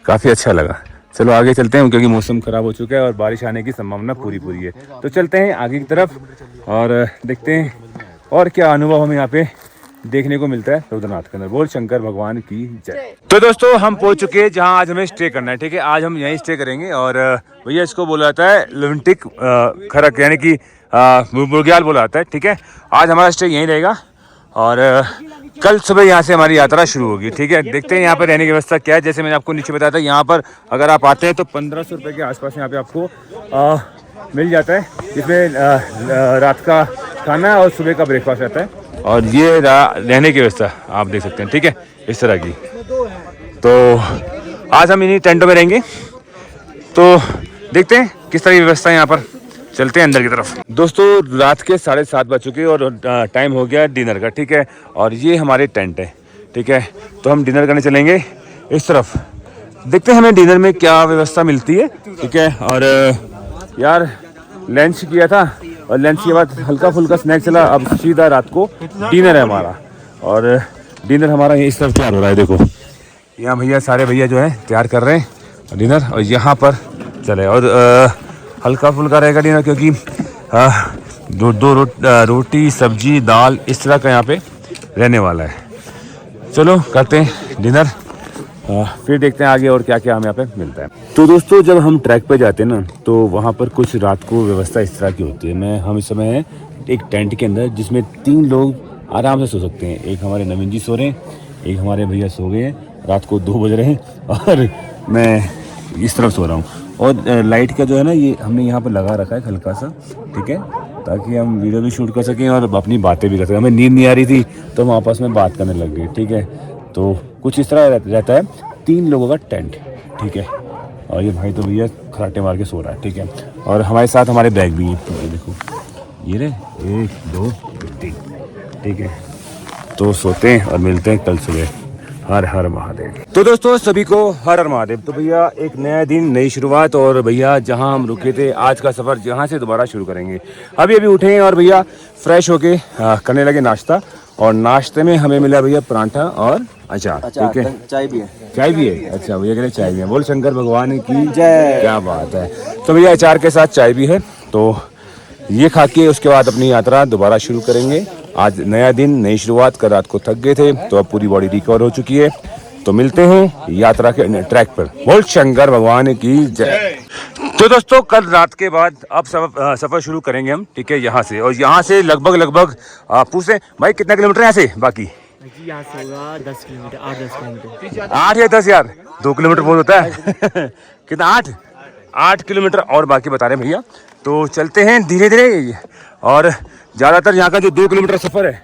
काफ़ी अच्छा लगा। चलो आगे चलते हैं, क्योंकि मौसम ख़राब हो चुका है और बारिश आने की संभावना पूरी है। तो चलते हैं आगे की तरफ और देखते हैं और क्या अनुभव हमें यहाँ पे देखने को मिलता है रुद्रनाथ के अंदर। बोल शंकर भगवान की जय। तो दोस्तों हम पहुंच चुके हैं जहां आज हमें स्टे करना है, ठीक है। आज हम यहीं स्टे करेंगे और भैया इसको बोला जाता है लिवंटिक खरक, यानी कि बुग्याल बोला जाता है, ठीक है। आज हमारा स्टे यहीं रहेगा और कल सुबह यहाँ से हमारी यात्रा शुरू होगी, ठीक है। देखते हैं यहाँ पर रहने की व्यवस्था क्या है। जैसे मैंने आपको नीचे बताया था, यहाँ पर अगर आप आते हैं तो 1500 रुपये के आसपास यहाँ पे आपको मिल जाता है, जिसमें रात का खाना और सुबह का ब्रेकफास्ट रहता है। और ये रहने की व्यवस्था आप देख सकते हैं, ठीक है, इस तरह की। तो आज हम इन्हीं टेंटों में रहेंगे, तो देखते हैं किस तरह की व्यवस्था है यहाँ पर। चलते हैं अंदर की तरफ। दोस्तों रात के 7:30 बज चुके हैं और टाइम हो गया डिनर का, ठीक है। और ये हमारे टेंट है, ठीक है। तो हम डिनर करने चलेंगे इस तरफ। देखते हैं हमें डिनर में क्या व्यवस्था मिलती है, ठीक है। और यार लंच किया था और लंच के बाद हल्का फुल्का स्नैक चला, अब सीधा रात को डिनर है हमारा। और डिनर हमारा इस तरफ तैयार हो रहा है, देखो यहाँ भैया सारे भैया जो है तैयार कर रहे हैं डिनर। और यहाँ पर चले और हल्का फुल्का रहेगा डिनर, क्योंकि दो रोटी सब्जी दाल इस तरह का यहाँ पे रहने वाला है। चलो करते हैं डिनर, फिर देखते हैं आगे और क्या क्या हमें यहाँ पे मिलता है। तो दोस्तों जब हम ट्रैक पे जाते हैं ना, तो वहाँ पर कुछ रात को व्यवस्था इस तरह की होती है। हम इस समय हैं एक टेंट के अंदर, जिसमें 3 लोग आराम से सो सकते हैं। एक हमारे नवीन जी सो रहे हैं, एक हमारे भैया सो गए हैं, रात को 2 बज रहे हैं, और मैं इस तरफ सो रहा हूँ। और लाइट का जो है ना, ये हमने यहाँ पर लगा रखा है हल्का सा, ठीक है, ताकि हम वीडियो भी शूट कर सकें और अपनी बातें भी कर सकें। हमें नींद नहीं आ रही थी तो हम आपस में बात करने लग गए, ठीक है। तो कुछ इस तरह रहता है, 3 लोगों का टेंट, ठीक है। और ये भाई तो भैया खराटे मार के सो रहा है, ठीक है। और हमारे साथ हमारे बैग भी हैं, तो देखो ये रहे 1 2 3, ठीक है। तो सोते हैं और मिलते हैं कल सुबह। हर हर महादेव। तो दोस्तों सभी को हर हर महादेव। तो भैया एक नया दिन नई शुरुआत, और भैया जहां हम रुके थे आज का सफ़र जहां से दोबारा शुरू करेंगे। अभी अभी उठे हैं और भैया फ्रेश होके करने लगे नाश्ता। और नाश्ते में हमें मिला भैया पराठा और अचार, ठीक है। चाय भी है। चाय भी है, अच्छा भैया कह रहे चाय भी है। बोल शंकर भगवान की जय, क्या बात है। तो भैया अचार के साथ चाय भी है। तो ये खा के उसके बाद अपनी यात्रा दोबारा शुरू करेंगे। आज नया दिन नई शुरुआत, कर रात को थक गए थे तो अब पूरी बॉडी रिकवर हो चुकी है। तो मिलते हैं यात्रा के ट्रैक पर। बोल शंकर भगवान की जय। तो दोस्तों कल रात के बाद अब सफर शुरू करेंगे हम, ठीक है, यहाँ से। और यहाँ से लगभग पूछे भाई कितना किलोमीटर है यहाँ से बाकी? यहाँ से होगा 10 किलोमीटर, 8-10 किलोमीटर। 8 या 10 यार, 2 किलोमीटर बहुत होता है। कितना? 8 किलोमीटर और बाकी बता रहे हैं भैया। तो चलते हैं धीरे धीरे। और ज़्यादातर यहाँ का जो 2 किलोमीटर सफ़र है,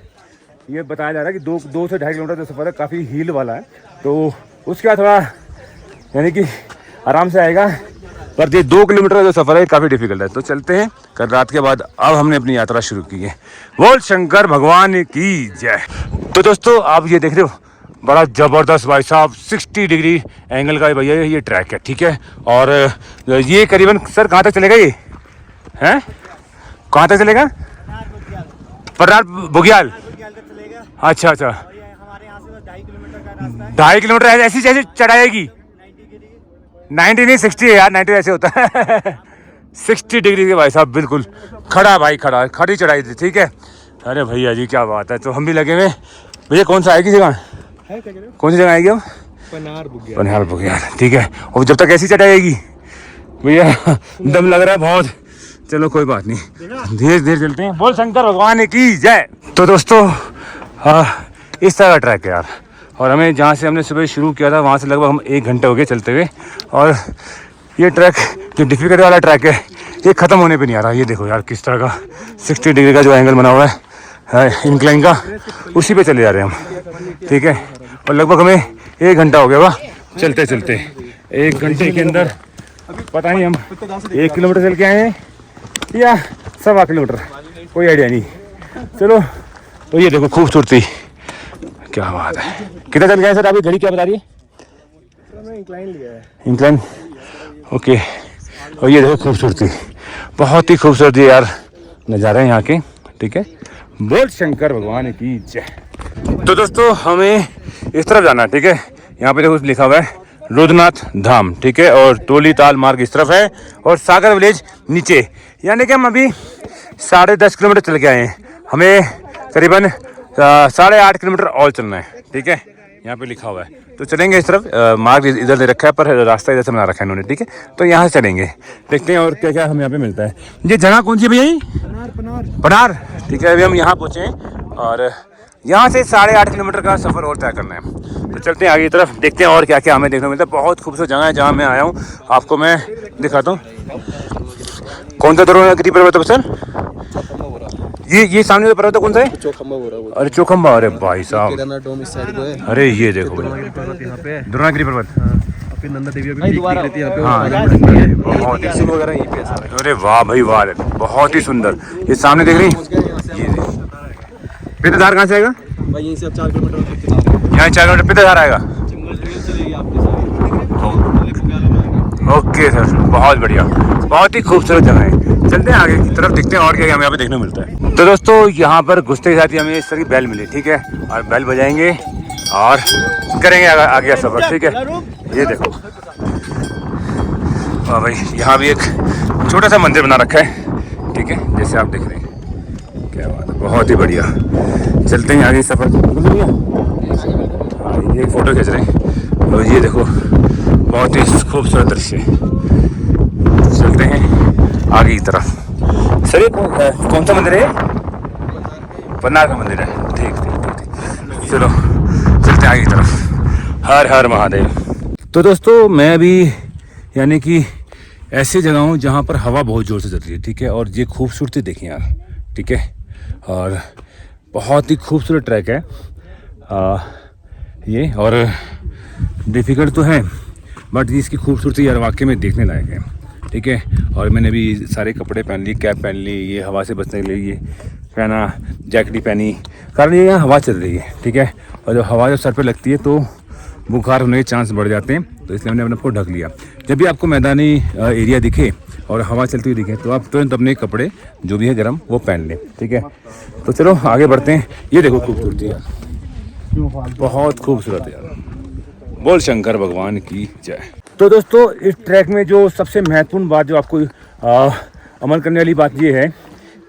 ये बताया जा रहा है कि 2 से 2.5 किलोमीटर जो सफ़र है काफ़ी हील वाला है। तो उसके बाद थोड़ा यानी कि आराम से आएगा, पर ये 2 किलोमीटर का जो सफ़र है काफ़ी डिफिकल्ट है। तो चलते हैं कल रात के बाद। अब हमने अपनी यात्रा शुरू की है। बोल शंकर भगवान की जय। तो दोस्तों आप ये देख रहे हो, बड़ा ज़बरदस्त भाई साहब 60 डिग्री एंगल का भैया ये ट्रैक है, ठीक है। और ये करीबन सर कहाँ तक चलेगा? ये हैं कहाँ तक चलेगा? परनार बुग्याल। अच्छा अच्छा, 2.5 किलोमीटर ऐसी जैसे चढ़ाएगी। 90 नहीं 60 है यार, 90 ऐसे होता है। 60 डिग्री के भाई साहब बिल्कुल खड़ा, भाई खड़ा, खड़ी चढ़ाई थी, ठीक है। अरे भैया जी क्या बात है। तो हम भी लगे हुए। भैया कौन सा आएगी जगह? कौन सी जगह आएगी हम? पन्हार बुग्याल, ठीक है। और जब तक ऐसी चढ़ाएगी भैया दम लग रहा है बहुत। चलो कोई बात नहीं, धीरे धीरे चलते हैं। बोल शंकर भगवान की जय। तो दोस्तों इस तरह का ट्रैक है यार। और हमें जहाँ से हमने सुबह शुरू किया था वहाँ से लगभग हम 1 घंटे हो गए चलते हुए। और ये ट्रैक जो डिफिकल्ट वाला ट्रैक है ये ख़त्म होने पे नहीं आ रहा। ये देखो यार किस तरह का 60 डिग्री का जो एंगल बना हुआ है इंक्लाइन का, उसी पे चले जा रहे हैं हम, ठीक है। और लगभग हमें 1 घंटा हो गया होगा चलते चलते। 1 घंटे के अंदर पता नहीं हम 1 किलोमीटर चल के आए हैं या 1.25 किलोमीटर, कोई आइडिया नहीं। चलो तो ये देखो खूबसूरती, क्या बात है। कितना चल गया सर? अभी घड़ी क्या बता रही है? इंक्लाइन लिया है। Incline, okay. और ये देखो खूबसूरती, बहुत ही खूबसूरत यार नज़ारे हैं यहाँ के, ठीक है। बोल शंकर भगवान की जय। तो दोस्तों हमें इस तरफ जाना है, ठीक है। यहाँ पे देखो लिखा हुआ है रुद्रनाथ धाम, ठीक है। और टोली ताल मार्ग इस तरफ है और सागर विलेज नीचे। यानी कि हम अभी 10.5 किलोमीटर चल के आए हैं। हमें करीबन 8.5 किलोमीटर और चलना है, ठीक है, यहाँ पे लिखा हुआ है। तो चलेंगे इस तरफ, मार्ग इधर दे रखा है पर रास्ता इधर से बना रखा है इन्होंने, ठीक है। तो यहाँ से चलेंगे, देखते हैं और क्या क्या हमें यहाँ पे मिलता है। ये जगह कौन सी है भैया? ये पनार, ठीक है। अभी हम यहाँ पहुँचे हैं और यहाँ से 8.5 किलोमीटर का सफ़र और तय करना है। तो चलते हैं आगे की तरफ, देखते हैं और क्या क्या हमें देखने को मिलता है। बहुत खूबसूरत जगह है जहाँ मैं आया हूँ, आपको मैं दिखाता हूँ। कौन सा द्रोणागिरी पर्वत है सर? ये सामने का पर्वत कौन सा है? अरे चौखंबा, अरे भाई साहब, अरे ये देखो द्रोणागिरी पर्वत, अरे वाह भाई वाह, बहुत ही सुंदर। ये सामने देख रही हैं, पित्तधार कहाँ से आएगा? यहीं से 4 किलोमीटर यहाँ 4 किलोमीटर पित्तधार आएगा। ओके सर, बहुत बढ़िया, बहुत ही खूबसूरत जगह है। चलते हैं आगे की तरफ, देखते हैं और क्या हमें यहाँ पे देखने को मिलता है। तो दोस्तों यहाँ पर घुसते के साथ ही हमें इस तरह की बेल मिली, ठीक है, और बेल बजाएंगे और करेंगे आगे का सफर, ठीक है। ये देखो वाह भाई, यहाँ भी एक छोटा सा मंदिर बना रखा है, ठीक है, जैसे आप देख रहे हैं। क्या बात है, बहुत ही बढ़िया। चलते हैं आगे सफर। हाँ, ये फोटो खींच रहे हैं और ये देखो बहुत ही खूबसूरत दृश्य। चलते हैं आगे की तरफ। सर ये कौन सा मंदिर है? पन्नार का मंदिर है, ठीक ठीक ठीक। चलो चलते हैं आगे की तरफ। हर हर महादेव। तो दोस्तों मैं अभी यानी कि ऐसी जगह हूँ जहाँ पर हवा बहुत ज़ोर से चल रही है, ठीक है, और ये खूबसूरती देखें यार, ठीक है, और बहुत ही खूबसूरत ट्रैक है ये, और डिफ़िकल्ट तो है बट इसकी खूबसूरती यार वाकई में देखने लायक है, ठीक है। और मैंने भी सारे कपड़े पहन ली, कैप पहन ली, ये हवा से बचने के लिए ये पहना, जैकेट पहनी, कारण ये यहाँ हवा चल रही है, ठीक है, और जब हवा जब सर पे लगती है तो बुखार होने के चांस बढ़ जाते हैं, तो इसलिए मैंने अपने को ढक लिया। जब भी आपको मैदानी एरिया दिखे और हवा चलती हुई दिखे तो आप तुरंत अपने कपड़े जो भी है गर्म वो पहन लें, ठीक है। तो चलो आगे बढ़ते हैं। ये देखो खूबसूरती यार, बहुत खूबसूरत यार, बोल शंकर भगवान की जय। तो दोस्तों इस ट्रैक में जो सबसे महत्वपूर्ण बात जो आपको अमल करने वाली बात ये है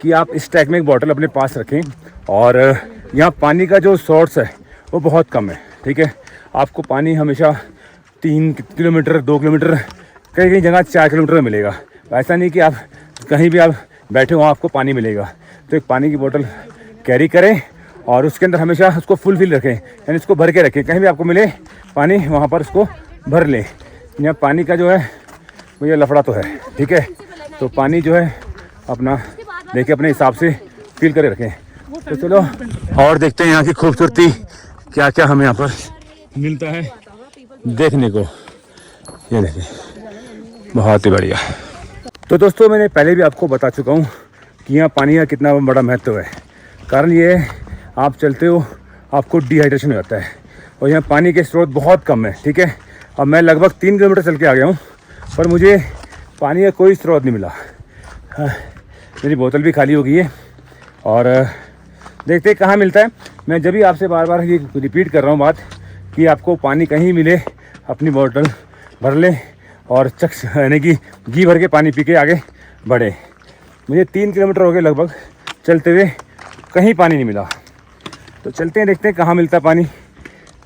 कि आप इस ट्रैक में एक बॉटल अपने पास रखें, और यहाँ पानी का जो सोर्स है वो बहुत कम है, ठीक है। आपको पानी हमेशा 3 किलोमीटर 2 किलोमीटर कई कई जगह 4 किलोमीटर में मिलेगा। ऐसा नहीं कि आप कहीं भी आप बैठे हो आपको पानी मिलेगा। तो एक पानी की बोतल कैरी करें और उसके अंदर हमेशा उसको फुल रखें, यानी इसको भर के रखें, कहीं भी आपको मिले पानी वहाँ पर उसको भर लें। यहाँ पानी का जो है वो ये लफड़ा तो है, ठीक है, तो पानी जो है अपना देखिए अपने हिसाब से फील करके रखें। तो चलो और देखते हैं यहाँ की खूबसूरती, क्या क्या हमें यहाँ पर मिलता है देखने को। ये देखिए बहुत ही बढ़िया। तो दोस्तों मैंने पहले भी आपको बता चुका हूँ कि यहाँ पानी का कितना बड़ा महत्व है। कारण ये आप चलते हो आपको डिहाइड्रेशन हो जाता है, और यहाँ पानी के स्रोत बहुत कम है, ठीक है। अब मैं लगभग 3 किलोमीटर चल के आ गया हूँ पर मुझे पानी का कोई स्रोत नहीं मिला। मेरी बोतल भी खाली हो गई है और देखते हैं कहाँ मिलता है। मैं जब भी आपसे बार बार ये रिपीट कर रहा हूँ बात कि आपको पानी कहीं मिले अपनी बोतल भर लें और चक्स यानी कि घी भर के पानी पी के आगे बढ़े। मुझे 3 किलोमीटर हो गए लगभग चलते हुए, कहीं पानी नहीं मिला। तो चलते हैं देखते हैं कहाँ मिलता पानी।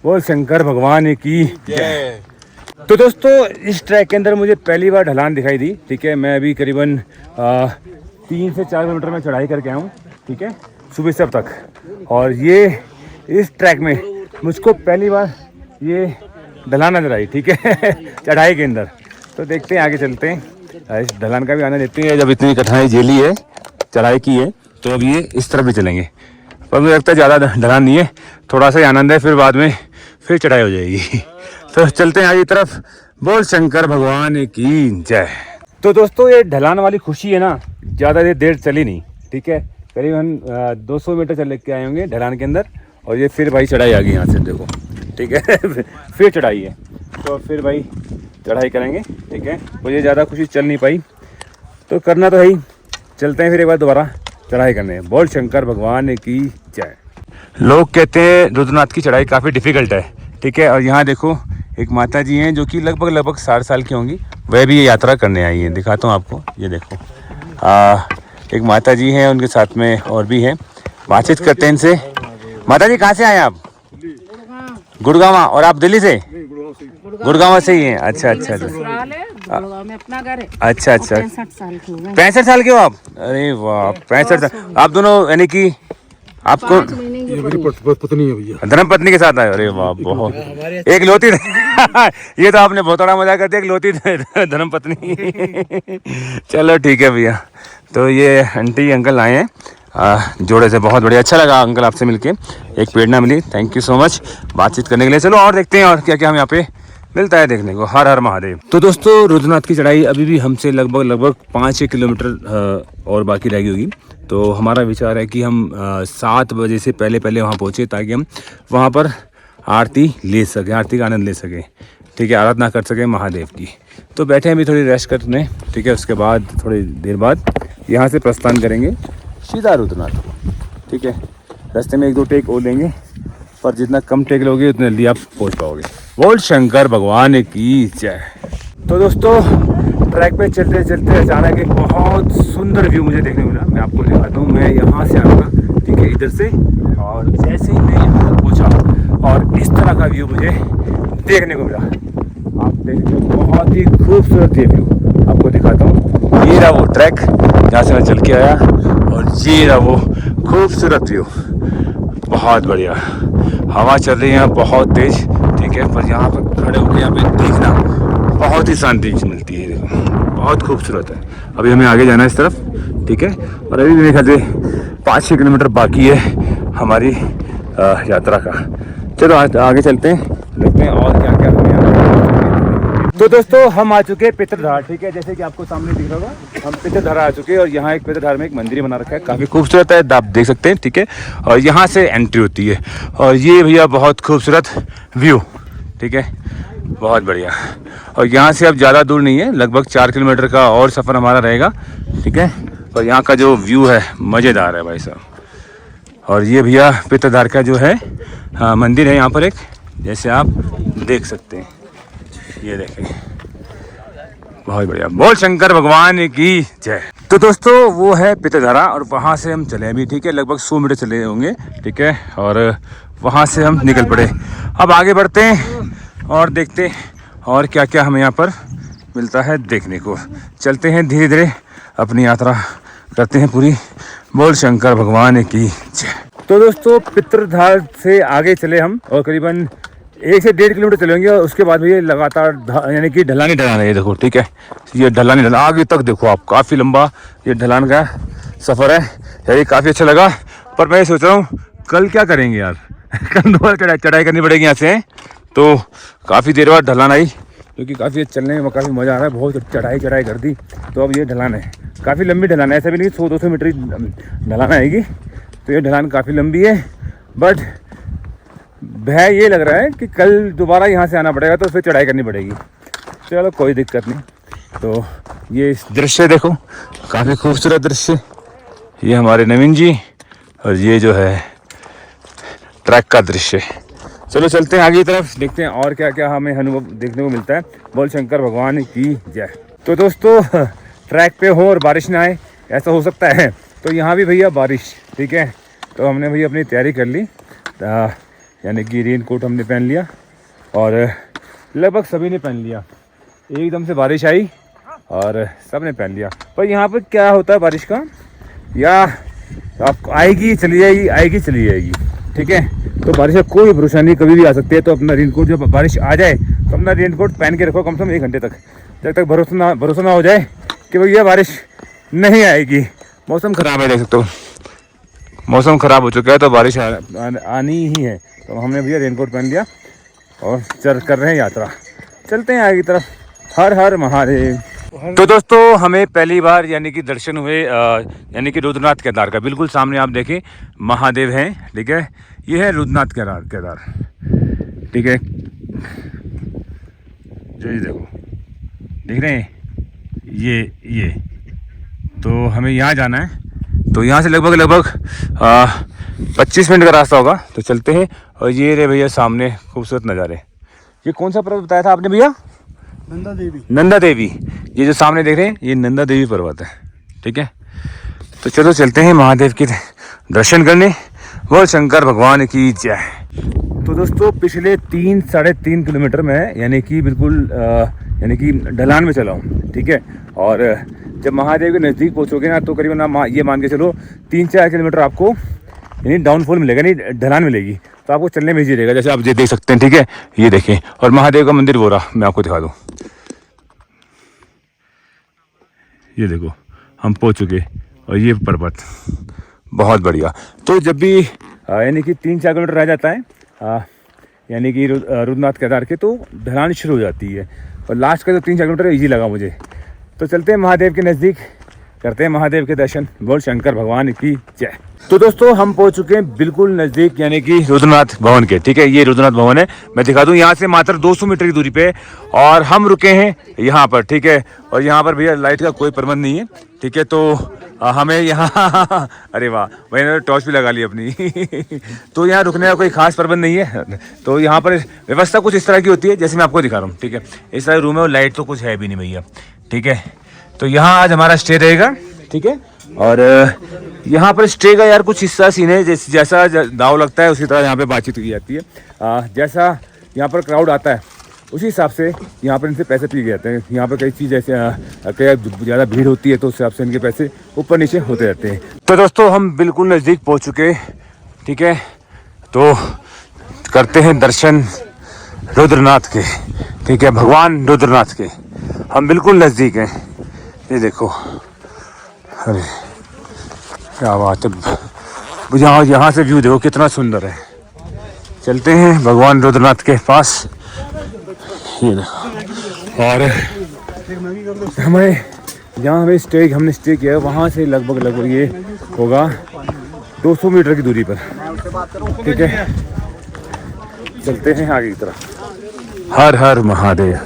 बोल शंकर भगवान की जय। तो दोस्तों इस ट्रैक के अंदर मुझे पहली बार ढलान दिखाई दी, ठीक है। मैं अभी करीबन 3 से 4 किलोमीटर में चढ़ाई करके आया हूँ, ठीक है, सुबह से अब तक। और ये इस ट्रैक में मुझको पहली बार ये ढलान नजर आई, ठीक है चढ़ाई के अंदर। तो देखते हैं आगे चलते हैं, इस ढलान का भी आनंद लेते हैं। जब इतनी कठिनाई झेली है, चढ़ाई की है, तो अब ये इस तरफ भी चलेंगे। पर मुझे लगता है ज़्यादा ढलान नहीं है, थोड़ा सा ही आनंद है, फिर बाद में फिर चढ़ाई हो जाएगी। तो चलते हैं आगे तरफ। बोल शंकर भगवान की जय। तो दोस्तों ये ढलान वाली खुशी है ना, ज़्यादा देर चली नहीं, ठीक है, करीबन 200 मीटर चल के आए होंगे ढलान के अंदर। और ये फिर भाई चढ़ाई आ गई यहाँ से देखो, ठीक है फिर चढ़ाई है, तो फिर भाई चढ़ाई करेंगे, ठीक है। मुझे ज़्यादा खुशी चल नहीं पाई, तो करना तो है ही। चलते हैं फिर एक बार दोबारा चढ़ाई करने। बोल शंकर भगवान की जय। लोग कहते हैं रुद्रनाथ की चढ़ाई काफ़ी डिफ़िकल्ट है, ठीक है। और यहाँ देखो एक माता जी हैं जो कि लगभग 60 साल की होंगी, वह भी ये यात्रा करने आई हैं। दिखाता हूँ आपको, ये देखो एक माता जी हैं, उनके साथ में और भी हैं। बातचीत करते हैं इनसे। माता जी कहाँ से आए आप? गुड़गांव। और आप दिल्ली से? गुड़गांव से ही हैं। अच्छा अच्छा अच्छा। ससुराल है, गुड़गांव में अपना घर है। अच्छा अच्छा। 65 साल की हूँ मैं। 65 साल के हो आप? अरे वाह, 65 साल। आप दोनों यानी कि आपको 5 महीने की बड़ी। पत्नी है भैया। धर्म पत्नी के साथ आए? अरे वाह, बहुत। एक लोती ये तो आपने बहुत बड़ा मजाक कर दिया, एक लोती धर्म पत्नी। चलो ठीक है भैया। तो ये आंटी अंकल आए हैं जोड़े से। बहुत बढ़िया, अच्छा लगा अंकल आपसे मिलके, एक प्रेरणा मिली। थैंक यू सो मच बातचीत करने के लिए। चलो और देखते हैं और क्या क्या हम यहाँ पे मिलता है देखने को। हर हर महादेव। तो दोस्तों रुद्रनाथ की चढ़ाई अभी भी हमसे लगभग 5-6 किलोमीटर और बाकी रह गई होगी। तो हमारा विचार है कि हम 7 बजे से पहले वहाँ पहुँचे ताकि हम वहाँ पर आरती ले सकें, आरती का आनंद ले सकें, ठीक है, आराधना कर सकें महादेव की। तो बैठे हैं अभी थोड़ी रेस्ट करने, ठीक है। उसके बाद थोड़ी देर बाद यहाँ से प्रस्थान करेंगे सीधा रुद्रनाथ, ठीक है। रास्ते में 1-2 टेक और लेंगे, पर जितना कम टेक लोगे उतने जल्दी आप पहुँच पाओगे। बोल शंकर भगवान की जय। तो दोस्तों ट्रैक पे चलते चलते अचानक एक बहुत सुंदर व्यू मुझे देखने मिला। मैं आपको दिखाता हूँ। मैं यहाँ से आ रहा, ठीक है, इधर से, और जैसे ही मैं यहाँ तक पहुँचा और इस तरह का व्यू मुझे देखने को मिला। आप देखिए बहुत ही खूबसूरत ये व्यू आपको दिखाता हूँ। ये रहा वो ट्रैक जहाँ से मैं चल के आया, और ये रहा वो खूबसूरत व्यू। बहुत बढ़िया हवा चल रही है बहुत तेज, ठीक है, पर यहाँ पर खड़े होकर यहाँ पे देखना बहुत ही शांति मिलती है। देखो बहुत खूबसूरत है। अभी हमें आगे जाना है इस तरफ, ठीक है, और अभी मेरे ख्याल से 5-6 किलोमीटर बाकी है हमारी यात्रा का। चलो आगे चलते हैं, देखते हैं और क्या क्या हमें यहाँ। तो दोस्तों हम आ चुके हैं पितरधार, ठीक है, जैसे कि आपको सामने दिख रहा होगा हम पितरधार आ चुके हैं। और यहाँ एक पितरधार में एक मंदिर बना रखा है, काफ़ी खूबसूरत है, आप देख सकते हैं, ठीक है। और यहाँ से एंट्री होती है, और ये भैया बहुत खूबसूरत व्यू, ठीक है, बहुत बढ़िया। और यहाँ से अब ज़्यादा दूर नहीं है, लगभग 4 किलोमीटर का और सफ़र हमारा रहेगा, ठीक है। और यहाँ का जो व्यू है मज़ेदार है भाई साहब। और ये भैया पितरधार का जो है मंदिर है यहाँ पर एक, जैसे आप देख सकते हैं, ये देखें, बहुत बढ़िया। बोल शंकर भगवान की जय। तो दोस्तों वो है पितरधारा, और वहाँ से हम चले अभी, ठीक है, लगभग 100 मीटर चले होंगे, ठीक है। और वहाँ से हम निकल पड़े। अब आगे बढ़ते हैं और देखते हैं और क्या क्या हमें यहाँ पर मिलता है देखने को। चलते हैं धीरे धीरे, अपनी यात्रा करते हैं पूरी। बोल शंकर भगवान की जय। तो दोस्तों पितरधार से आगे चले हम, और करीबन 1 से 1.5 किलोमीटर चलेंगे, और उसके बाद भी ये लगातार यानी कि ढलान है, ये देखो, ठीक है, ये ढलान आगे तक देखो आप, काफ़ी लंबा ये ढलान का सफ़र है। यार काफ़ी अच्छा लगा, पर मैं सोच रहा हूँ कल क्या करेंगे यार। कल दोबारा चढ़ाई करनी पड़ेगी यहाँ से, तो काफ़ी देर बाद ढलान आई, क्योंकि काफ़ी चलने में काफ़ी मज़ा आ रहा है। बहुत चढ़ाई कर दी, तो अब ये ढलान है, काफ़ी लंबी ढलान है, ऐसा भी नहीं 100-200 मीटर ढलान आएगी। तो ये ढलान काफ़ी लंबी है, बट भय ये लग रहा है कि कल दोबारा यहाँ से आना पड़ेगा, तो फिर चढ़ाई करनी पड़ेगी। चलो कोई दिक्कत नहीं। तो ये दृश्य देखो, काफ़ी खूबसूरत दृश्य, ये हमारे नवीन जी, और ये जो है ट्रैक का दृश्य। चलो चलते हैं आगे की तरफ, देखते हैं और क्या क्या हमें अनुभव देखने को मिलता है। बोल शंकर भगवान की जय। तो दोस्तों ट्रैक पे हो और बारिश ना आए, ऐसा हो सकता है। तो यहाँ भी भैया बारिश, ठीक है। तो हमने भैया अपनी तैयारी कर ली, यानी कि रेन कोट हमने पहन लिया, और लगभग सभी ने पहन लिया। एकदम से बारिश आई और सब ने पहन लिया। पर यहाँ पर क्या होता है बारिश का, या आप आएगी चली जाएगी, आएगी चली जाएगी, ठीक है। तो बारिश का कोई भरोसा नहीं, कभी भी आ सकती है। तो अपना रेनकोट, जब बारिश आ जाए तो अपना रेनकोट पहन के रखो कम से कम 1 घंटे तक, जब तक भरोसा ना हो जाए कि भैया बारिश नहीं आएगी। मौसम ख़राब है, देख सकते हो मौसम ख़राब हो चुका है, तो बारिश आनी ही है। तो हमने भैया रेनकोट पहन लिया और कर रहे हैं यात्रा। चलते हैं आगे की तरफ। हर हर महादेव। तो दोस्तों हमें पहली बार यानी कि दर्शन हुए यानी कि रुद्रनाथ केदार का। बिल्कुल सामने आप देखें महादेव हैं, ठीक है, ये है रुद्रनाथ केदार, ठीक है। जी देखो, देख रहे हैं, ये तो हमें यहाँ जाना है। तो यहाँ से लगभग 25 मिनट का रास्ता होगा। तो चलते हैं। और ये रे भैया सामने खूबसूरत नज़ारे। ये कौन सा पर्वत बताया था आपने भैया? नंदा देवी। ये जो सामने देख रहे हैं ये नंदा देवी पर्वत है, ठीक है। तो चलो चलते हैं महादेव के दर्शन करने, बोल शंकर भगवान की जय। तो दोस्तों पिछले 3-3.5 किलोमीटर में यानी कि बिल्कुल यानी कि ढलान में चला हूँ, ठीक है। और जब महादेव के नज़दीक पहुँचोगे ना तो करीबन आप ये मान के चलो 3-4 किलोमीटर आपको यानी डाउनफॉल मिलेगा, नहीं ढलान मिलेगी, तो आपको चलने में इजी रहेगा। जैसे आप ये देख सकते हैं, ठीक है, ये देखें। और महादेव का मंदिर वो रहा, मैं आपको दिखा दूँ, ये देखो हम पहुँच चुके। और ये पर्वत बहुत बढ़िया। तो जब भी यानी कि 3-4 किलोमीटर रह जाता है यानी कि रुद्रनाथ केदार के, तो ढलान शुरू हो जाती है। और लास्ट का जो 3-4 किलोमीटर ईजी लगा मुझे। तो चलते हैं महादेव के नज़दीक, करते हैं महादेव के दर्शन। बोल शंकर भगवान की जय। तो दोस्तों हम पहुंच चुके हैं बिल्कुल नज़दीक यानी कि रुद्रनाथ भवन के, ठीक है। ये रुद्रनाथ भवन है, मैं दिखा दूं, यहाँ से मात्र 200 मीटर की दूरी पे। और हम रुके हैं यहाँ पर, ठीक है। और यहाँ पर भैया लाइट का कोई प्रबंध नहीं है, ठीक है। तो हमें यहाँ अरे वाह, मैंने टॉर्च भी लगा ली अपनी तो यहाँ रुकने का कोई खास प्रबंध नहीं है। तो यहाँ पर व्यवस्था कुछ इस तरह की होती है जैसे मैं आपको दिखा रहा हूँ, ठीक है। इस तरह रूम है और लाइट तो कुछ है भी नहीं भैया, ठीक है। तो यहाँ आज हमारा स्टे रहेगा, ठीक है। और यहाँ पर स्टे का यार कुछ हिस्सा सीन है, जैसा दाव लगता है उसी तरह यहाँ पे बातचीत की जाती है। जैसा यहाँ पर क्राउड आता है उसी हिसाब से यहाँ पर इनसे पैसे पिए जाते हैं। यहाँ पर कई चीज़ जैसे कई ज़्यादा भीड़ होती है तो उस हिसाब से इनके पैसे ऊपर नीचे होते रहते हैं। तो दोस्तों हम बिल्कुल नज़दीक पहुँच चुके, ठीक है। तो करते हैं दर्शन रुद्रनाथ के, ठीक है, भगवान रुद्रनाथ के। हम बिल्कुल नज़दीक हैं, ये देखो, अरे क्या बात है। यहाँ से व्यू देखो कितना सुंदर है। चलते हैं भगवान रुद्रनाथ के पास, ये देखो। और हमें जहाँ हमने स्टे किया है वहाँ से लगभग ये होगा 200 मीटर की दूरी पर, ठीक है। चलते हैं आगे की तरफ। हर हर महादेव।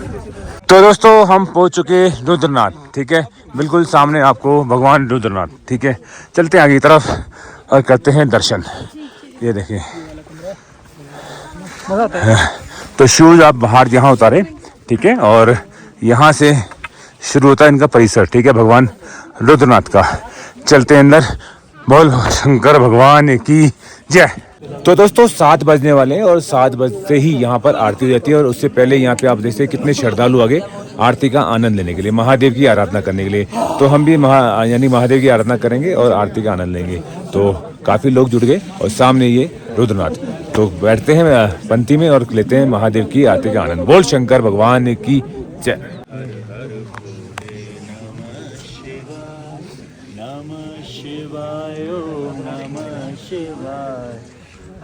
तो दोस्तों हम पहुंच चुके रुद्रनाथ, ठीक है। बिल्कुल सामने आपको भगवान रुद्रनाथ, ठीक है। चलते हैं आगे की तरफ और करते हैं दर्शन। ये देखिए, तो शूज आप बाहर यहाँ उतारे, ठीक है। और यहाँ से शुरू होता है इनका परिसर, ठीक है, भगवान रुद्रनाथ का। चलते हैं अंदर। बोल शंकर भगवान की जय। तो दोस्तों 7 बजने वाले हैं और 7 बजते ही यहाँ पर आरती हो जाती है। और उससे पहले यहाँ पे आप देखते हैं कितने श्रद्धालु आगे आरती का आनंद लेने के लिए, महादेव की आराधना करने के लिए। तो हम भी यानी महादेव की आराधना करेंगे और आरती का आनंद लेंगे। तो काफ़ी लोग जुट गए और सामने ये रुद्रनाथ। तो बैठते हैं पंक्ति में और लेते हैं महादेव की आरती का आनंद। बोल शंकर भगवान की जय।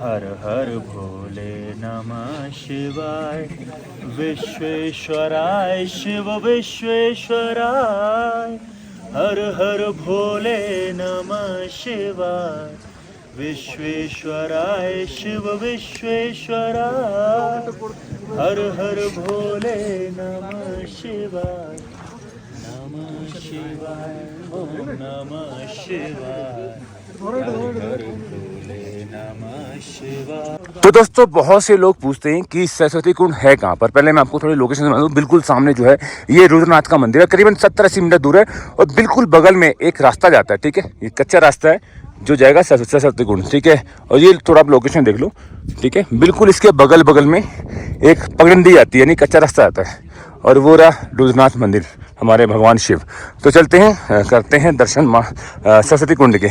हर हर भोले नमः शिवाय। विश्वेश्वराय शिव विश्वेश्वराय। हर हर भोले नमः शिवाय। विश्वेश्वराय शिव विश्वेश्वराय। हर हर भोले नमः शिवाय। नमः शिवाय ओम नमः शिवाय। तो दोस्तों बहुत से लोग पूछते हैं कि सरस्वती कुंड है कहाँ पर। पहले मैं आपको थोड़ी लोकेशन बता दूं। बिल्कुल सामने जो है ये रुद्रनाथ का मंदिर है, करीबन 70-80 मीटर दूर है। और बिल्कुल बगल में एक रास्ता जाता है, ठीक है, ये कच्चा रास्ता है जो जाएगा सरस्वती कुंड, ठीक है। और ये थोड़ा आप लोकेशन देख लो, ठीक है। बिल्कुल इसके बगल में एक पगडंडी आती है, यानी कच्चा रास्ता आता है। और वो रहा रुद्रनाथ मंदिर, हमारे भगवान शिव। तो चलते हैं, करते हैं दर्शन सरस्वती कुंड के।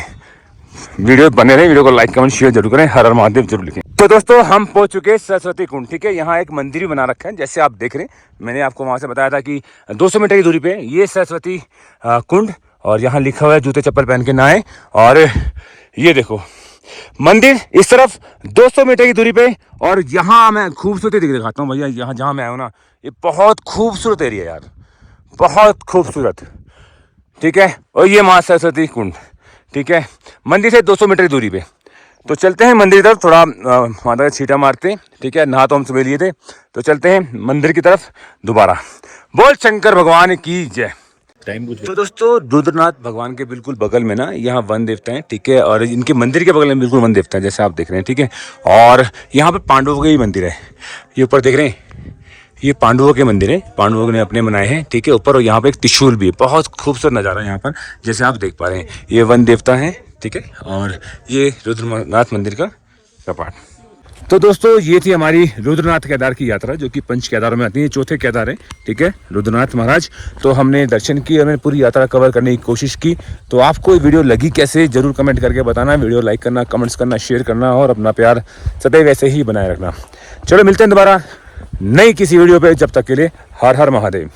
वीडियो बने रहे, वीडियो को लाइक कमेंट शेयर जरूर करें, हर हर महादेव जरूर लिखें। तो दोस्तों हम पहुंच चुके हैं सरस्वती कुंड, ठीक है। यहाँ एक मंदिर भी बना रखा है जैसे आप देख रहे हैं। मैंने आपको वहाँ से बताया था कि 200 मीटर की दूरी पे ये सरस्वती कुंड। और यहाँ लिखा हुआ है जूते चप्पल पहन के नहाएं। और ये देखो मंदिर इस तरफ 200 मीटर की दूरी पे। और यहाँ मैं खूबसूरती दिखाता हूँ भैया, यहाँ जहाँ मैं आया हूँ ना, ये बहुत खूबसूरत एरिया यार, बहुत खूबसूरत, ठीक है। और ये माँ सरस्वती कुंड, ठीक है, मंदिर से 200 मीटर की दूरी पे। तो चलते हैं मंदिर की तरफ, थोड़ा माता का छींटा मारते हैं, ठीक है। नहा तो हम सुबह लिए थे, तो चलते हैं मंदिर की तरफ दोबारा। बोल शंकर भगवान की जय। तो दोस्तों रुद्रनाथ भगवान के बिल्कुल बगल में ना यहाँ वन देवता है, ठीक है। और इनके मंदिर के बगल में बिल्कुल वन देवता है जैसे आप देख रहे हैं, ठीक है। और यहाँ पर पांडवों का ही मंदिर है, ये ऊपर देख रहे हैं, ये पांडवों के मंदिर है, पांडवों ने अपने बनाए हैं, ठीक है, ऊपर। और यहाँ पे एक त्रिशूल भी है, बहुत खूबसूरत नज़ारा है यहाँ पर जैसे आप देख पा रहे हैं। ये वन देवता है, ठीक है। और ये रुद्रनाथ मंदिर का कपाट। तो दोस्तों ये थी हमारी रुद्रनाथ केदार की यात्रा, जो कि पंच केदारों में आती है, चौथे केदार है, ठीक है, रुद्रनाथ महाराज। तो हमने दर्शन किए, हमने पूरी यात्रा कवर करने की कोशिश की। तो आपको ये वीडियो लगी कैसे, जरूर कमेंट करके बताना। वीडियो लाइक करना, कमेंट्स करना, शेयर करना और अपना प्यार सदैव वैसे ही बनाए रखना। चलो मिलते हैं दोबारा नई किसी वीडियो पे, जब तक के लिए हर हर महादेव।